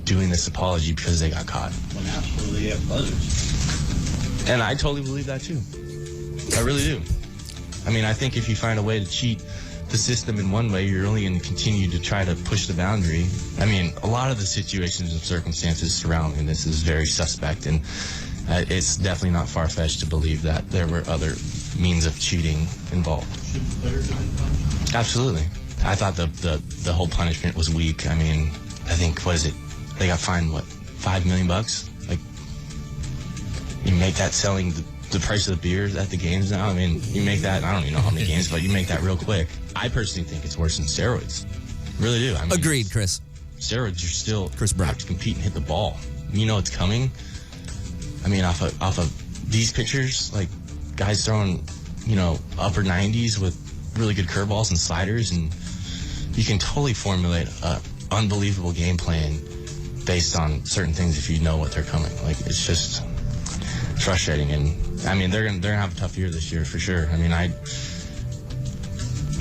doing this apology because they got caught. Well, absolutely, have buzzers. And I totally believe that too. I really do. I think if you find a way to cheat the system in one way, you're only going to continue to try to push the boundary. A lot of the situations and circumstances surrounding this is very suspect, and it's definitely not far-fetched to believe that there were other means of cheating involved. Absolutely. I thought the whole punishment was weak. I think, what is it? They got fined, $5 million? Like, you make that selling the price of the beers at the games now. You make that, I don't even know how many games, but you make that real quick. I personally think it's worse than steroids. Really do. Agreed, Chris. Steroids, you're still Chris Brown have to compete and hit the ball. You know it's coming. Off of these pictures, like guys throwing, upper 90s with really good curveballs and sliders, and you can totally formulate an unbelievable game plan based on certain things if you know what they're coming. Like, it's just frustrating, and they're gonna have a tough year this year for sure.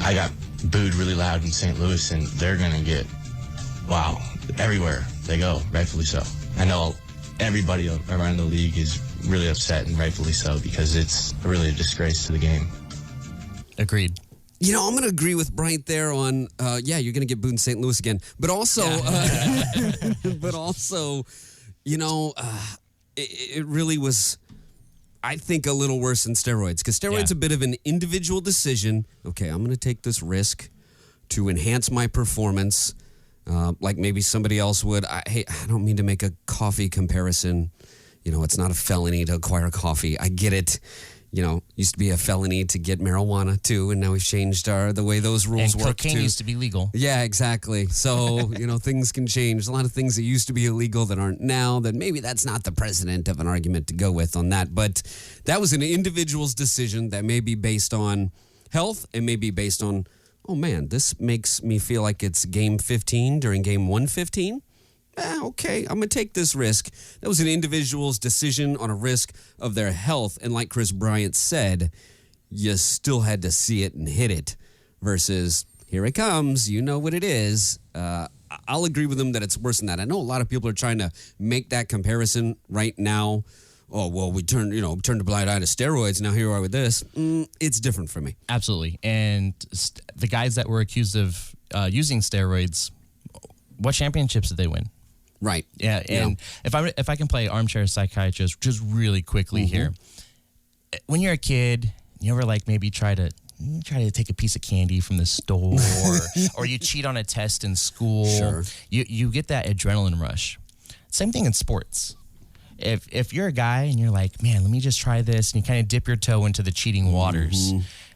I got booed really loud in St. Louis, and they're gonna get everywhere they go, rightfully so. I know everybody around the league is really upset, and rightfully so, because it's really a disgrace to the game. Agreed. I'm going to agree with Bryant there on, you're going to get booed in St. Louis again. But also, it really was, I think, a little worse than steroids. Because steroids a bit of an individual decision. Okay, I'm going to take this risk to enhance my performance, like maybe somebody else would. I don't mean to make a coffee comparison. It's not a felony to acquire coffee. I get it. Used to be a felony to get marijuana too, and now we've changed the way those rules work. And cocaine used to be legal. Yeah, exactly. So, things can change. A lot of things that used to be illegal that aren't now, that maybe that's not the precedent of an argument to go with on that. But that was an individual's decision that may be based on health and may be based on, oh man, this makes me feel like it's game 15 during game 115. Okay, I'm going to take this risk. That was an individual's decision on a risk of their health. And like Chris Bryant said, you still had to see it and hit it versus here it comes. You know what it is. I'll agree with him that it's worse than that. I know a lot of people are trying to make that comparison right now. Oh, well, we turned a blind eye to steroids. Now here we are with this. It's different for me. Absolutely. And the guys that were accused of using steroids, what championships did they win? Right. Yeah, and if I can play armchair psychiatrist just really quickly here. When you're a kid, you ever maybe try to take a piece of candy from the store or you cheat on a test in school. Sure. You get that adrenaline rush. Same thing in sports. If you're a guy and you're like, man, let me just try this, and you kind of dip your toe into the cheating waters.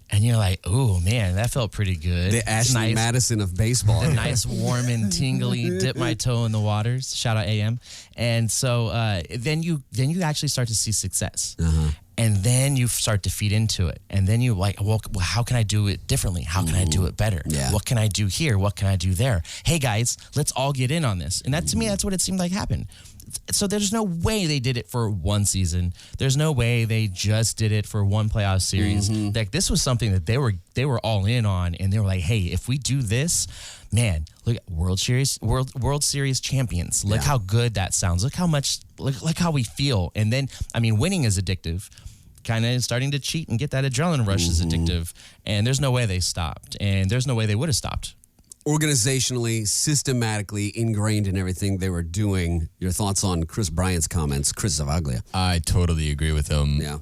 And you're like, oh, man, that felt pretty good. The Ashley Madison of baseball. The nice, warm and tingly, dip my toe in the waters. Shout out AM. And so then you actually start to see success. And then you start to feed into it. And then you well, how can I do it differently? How can I do it better? Yeah. What can I do here? What can I do there? Hey, guys, let's all get in on this. And that, to me, that's what it seemed like happened. So there's no way they did it for one season. There's no way they just did it for one playoff series. Like, this was something that they were all in on, and they were like, "Hey, if we do this, man, look at World Series champions. Look how good that sounds. Look how we feel." And then, winning is addictive. Kind of starting to cheat and get that adrenaline rush is addictive. And there's no way they stopped, and there's no way they would have stopped. Organizationally, systematically ingrained in everything they were doing. Your thoughts on Chris Bryant's comments, Chris Zavaglia? I totally agree with him. Yeah.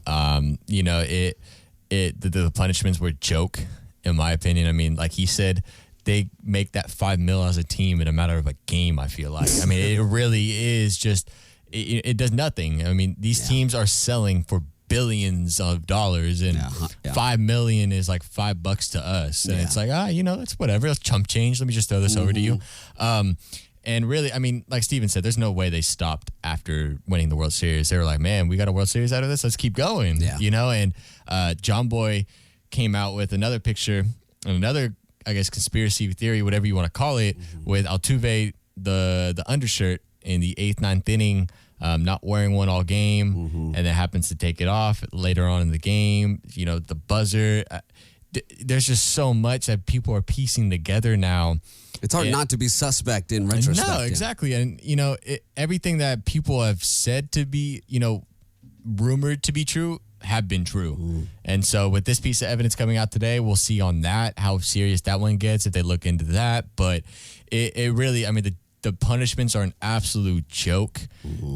The punishments were a joke, in my opinion. Like he said, they make that $5 million as a team in a matter of a game, I feel like. It really is just, it does nothing. These teams are selling for billions of dollars, and $5 million is like $5 to us, and it's like, it's whatever, it's chump change. Let me just throw this over to you. And really, I mean, like Steven said, there's no way they stopped after winning the World Series. They were like, man, we got a World Series out of this. Let's keep going. Yeah. You know, and John Boy came out with another picture and another, I guess, conspiracy theory, whatever you want to call it, with Altuve, the undershirt in the 8th, 9th inning, not wearing one all game, and then happens to take it off later on in the game. You know, the buzzer. There's just so much that people are piecing together now. It's hard not to be suspect in retrospect. No, exactly. And, you know, everything that people have said to be, you know, rumored to be true have been true. And so with this piece of evidence coming out today, we'll see on that how serious that one gets if they look into that. But it really, I mean, the punishments are an absolute joke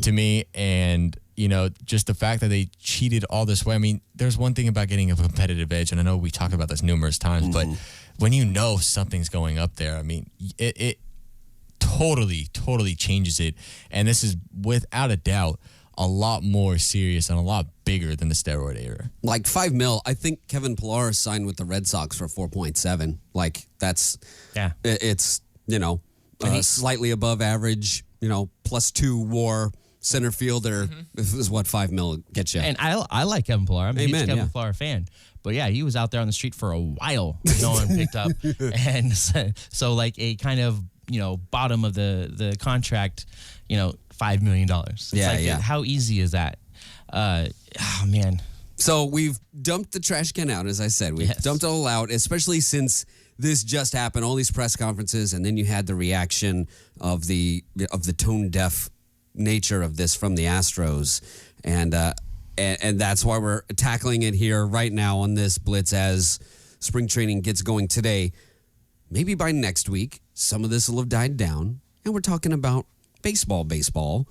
to me. And, you know, just the fact that they cheated all this way. I mean, there's one thing about getting a competitive edge, and I know we talk about this numerous times, but when you know something's going up there, I mean, it totally changes it. And this is, without a doubt, a lot more serious and a lot bigger than the steroid era. Like $5 million, I think Kevin Pillar signed with the Red Sox for 4.7. Like it's you know, slightly above average, you know, +2 WAR center fielder is what $5 million gets you. And I like Kevin Pillar. I'm a huge Amen, Kevin Pillar fan. But yeah, he was out there on the street for a while. No one picked up. And so like a kind of, you know, bottom of the contract, you know, $5 million. It's how easy is that? Oh, man. So we've dumped the trash can out, as I said. We've dumped it all out, especially since this just happened, all these press conferences, and then you had the reaction of the tone-deaf nature of this from the Astros. And that's why we're tackling it here right now on this Blitz as spring training gets going today. Maybe by next week, some of this will have died down, and we're talking about baseball.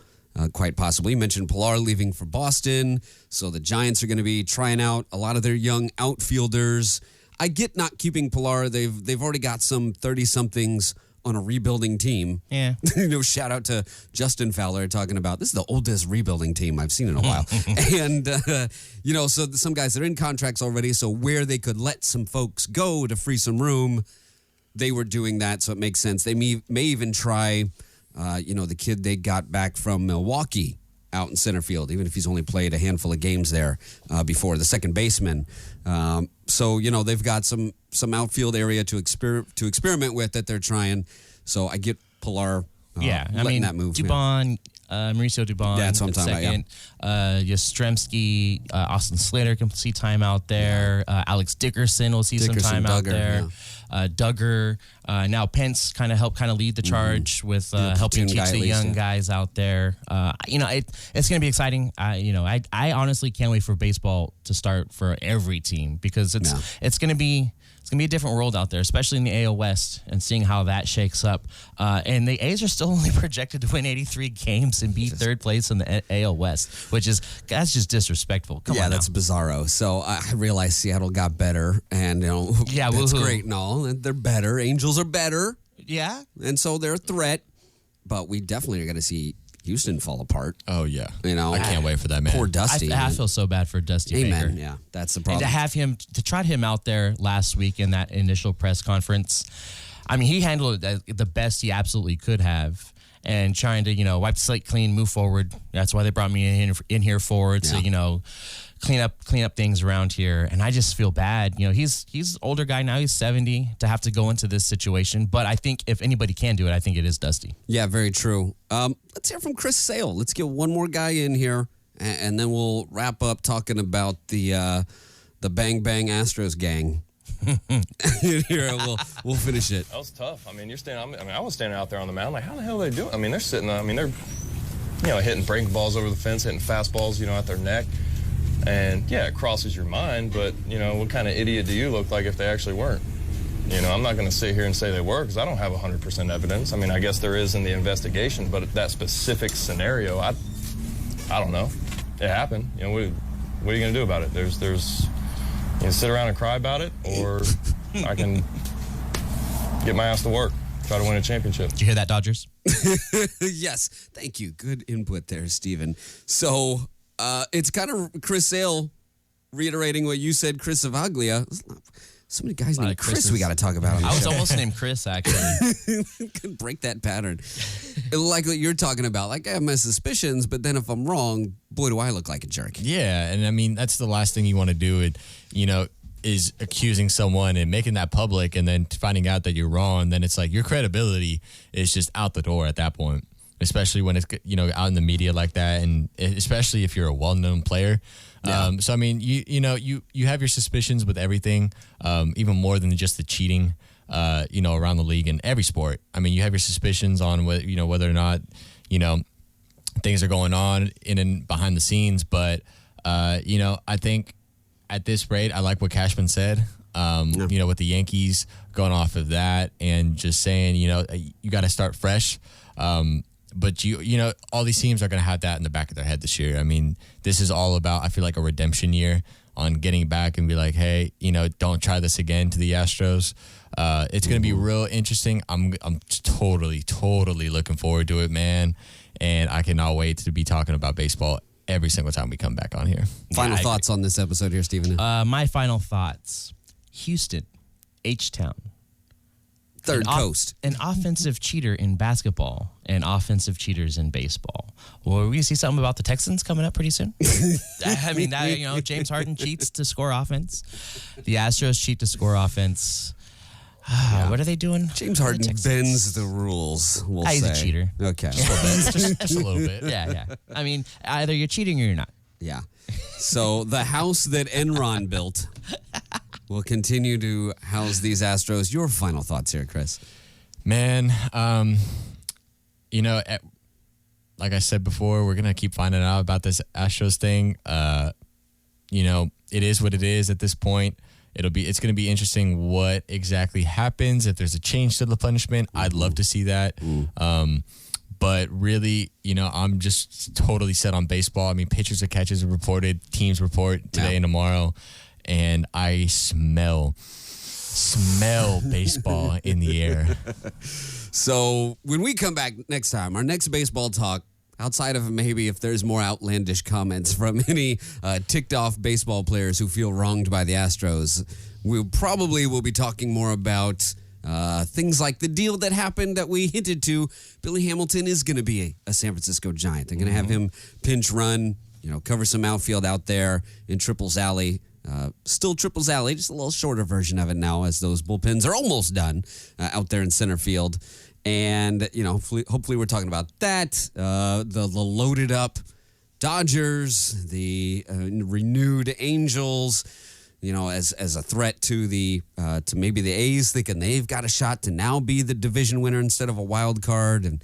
Quite possibly. You mentioned Pillar leaving for Boston, so the Giants are going to be trying out a lot of their young outfielders. I get not keeping Pillar. They've already got some 30-somethings on a rebuilding team. Yeah. You know, shout out to Justin Fowler talking about this is the oldest rebuilding team I've seen in a while. And, you know, so some guys that are in contracts already, so where they could let some folks go to free some room, they were doing that, so it makes sense. They may even try, you know, the kid they got back from Milwaukee out in center field, even if he's only played a handful of games there before, the second baseman. So, you know, they've got some outfield area to experiment with that they're trying. So I get Pillar letting that move. Dubon, Mauricio Dubon. That's what I'm talking second. Yastrzemski, Austin Slater can see time out there. Alex Dickerson will see some time out there. Duggar. Now Pence kind of lead the charge with helping teach the young guys out there. You know, it's going to be exciting. You know, I honestly can't wait for baseball to start for every team because it's going to be a different world out there, especially in the AL West, and seeing how that shakes up. And the A's are still only projected to win 83 games and be third place in the AL West, that's just disrespectful. Come on, yeah, that's bizarro. So I realize Seattle got better, and you know, that's great and all. And they're better. Angels are better. Yeah, and so they're a threat. But we definitely are going to see Houston fall apart. Oh, yeah. You know, I can't wait for that, man. Poor Dusty. I feel so bad for Dusty Baker. Yeah, that's the problem. And to trot him out there last week in that initial press conference, I mean, he handled it the best he absolutely could have, and trying to, you know, wipe the slate clean, move forward. That's why they brought me in here forward to, you know, clean up things around here. And I just feel bad. You know, he's an older guy now. He's 70 to have to go into this situation. But I think if anybody can do it, I think it is Dusty. Yeah, very true. Let's hear from Chris Sale. Let's get one more guy in here, and then we'll wrap up talking about the Bang Bang Astros gang. Here, we'll finish it. That was tough. I mean, I was standing out there on the mound like, how the hell are they doing? I mean, they're sitting. I mean, they're, you know, hitting breaking balls over the fence, hitting fastballs, you know, at their neck. And yeah, it crosses your mind, but you know, what kind of idiot do you look like if they actually weren't? You know, I'm not going to sit here and say they were because I don't have 100% evidence. I mean, I guess there is in the investigation, but that specific scenario, I don't know. It happened. You know, what are you going to do about it? There's you can sit around and cry about it, or I can get my ass to work, try to win a championship. Did you hear that, Dodgers? Yes. Thank you. Good input there, Steven. So it's kind of Chris Sale reiterating what you said, Chris Avaglia. So many guys A lot named of Chris Chris's. we got to talk about on the I was show. almost named Chris, actually. Could break that pattern. Like what you're talking about. Like, I have my suspicions, but then if I'm wrong, boy, do I look like a jerk. Yeah, and I mean that's the last thing you want to do. Is accusing someone and making that public, and then finding out that you're wrong. Then it's like your credibility is just out the door at that point. Especially when it's out in the media like that, and especially if you're a well-known player. Yeah. So I mean, you have your suspicions with everything, even more than just the cheating. Around the league in every sport. I mean, you have your suspicions on whether or not things are going on in and behind the scenes. But I think at this rate, I like what Cashman said. With the Yankees going off of that and just saying, you got to start fresh. But all these teams are going to have that in the back of their head this year. I mean, this is all about, I feel like, a redemption year on getting back and be like, hey, don't try this again to the Astros. It's going to be real interesting. I'm totally looking forward to it, man. And I cannot wait to be talking about baseball every single time we come back on here. Final thoughts on this episode here, Stephen? My final thoughts. Houston, H-Town. Third Coast. An offensive cheater in basketball and offensive cheaters in baseball. Well, are we going to see something about the Texans coming up pretty soon? I mean, James Harden cheats to score offense. The Astros cheat to score offense. What are they doing? James Harden bends the rules, we'll say. He's a cheater. Okay. Just a little bit. Yeah. I mean, either you're cheating or you're not. Yeah. So the house that Enron built will continue to house these Astros. Your final thoughts here, Chris? Man, like I said before, we're going to keep finding out about this Astros thing. It is what it is at this point. It's going to be interesting what exactly happens. If there's a change to the punishment, I'd love to see that. But really, I'm just totally set on baseball. I mean, pitchers and catchers are reported, teams report today and tomorrow, and I smell baseball in the air. So when we come back next time, our next baseball talk, outside of maybe if there's more outlandish comments from any ticked off baseball players who feel wronged by the Astros, we probably will be talking more about things like the deal that happened that we hinted to. Billy Hamilton is going to be a San Francisco Giant. They're going to have him pinch run, cover some outfield out there in Triples Alley. Still Triples Alley, just a little shorter version of it now as those bullpens are almost done out there in center field. And, hopefully we're talking about that, the loaded up Dodgers, the renewed Angels, as a threat to to maybe the A's, thinking they've got a shot to now be the division winner instead of a wild card, and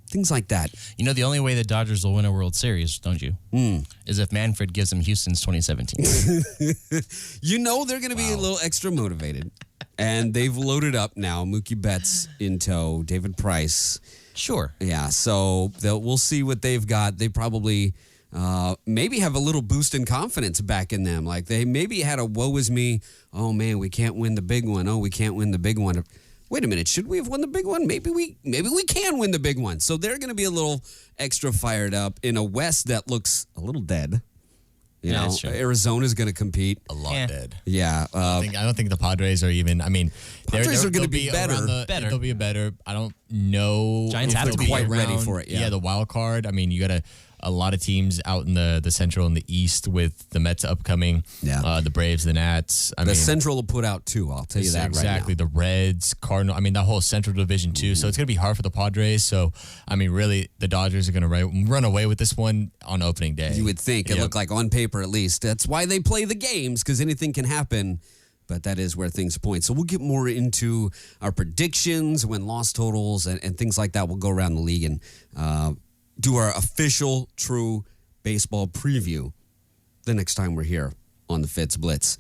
things like that. The only way the Dodgers will win a World Series, don't you, is if Manfred gives them Houston's 2017. They're going to be a little extra motivated. And they've loaded up now. Mookie Betts in tow. David Price. Sure. Yeah, so we'll see what they've got. They probably maybe have a little boost in confidence back in them. Like they maybe had a woe is me. Oh, man, we can't win the big one. Oh, we can't win the big one. Wait a minute, should we have won the big one? Maybe we can win the big one. So they're going to be a little extra fired up in a West that looks a little dead. That's true. Arizona's going to compete. A lot dead. Yeah. I don't think the Padres are even. I mean, Padres are going to be better. They'll be better. I don't know. Giants if have they'll to be quite ready for it. Yeah, the wild card. I mean, you got a lot of teams out in the Central and the East with the Mets upcoming. Yeah. The Braves, the Nats. The Central will put out two. I'll tell you that exactly. Right now. The Reds, Cardinal. I mean, that whole Central Division too. So it's going to be hard for the Padres. So I mean, really, the Dodgers are going to run away with this one on opening day. You would think. It looked like on paper at least. That's why they play the games, because anything can happen. But that is where things point. So we'll get more into our predictions, win-loss totals, and things like that. We'll go around the league and do our official, true baseball preview the next time we're here on the Fitz Blitz.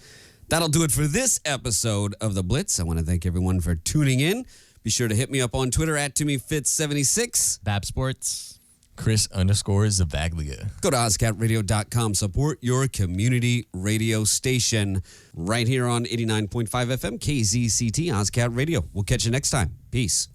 That'll do it for this episode of The Blitz. I want to thank everyone for tuning in. Be sure to hit me up on Twitter at TimmyFitz76. Bab Sports. Chris_Zavaglia. Go to OzCatRadio.com. Support your community radio station right here on 89.5 FM, KZCT, OzCat Radio. We'll catch you next time. Peace.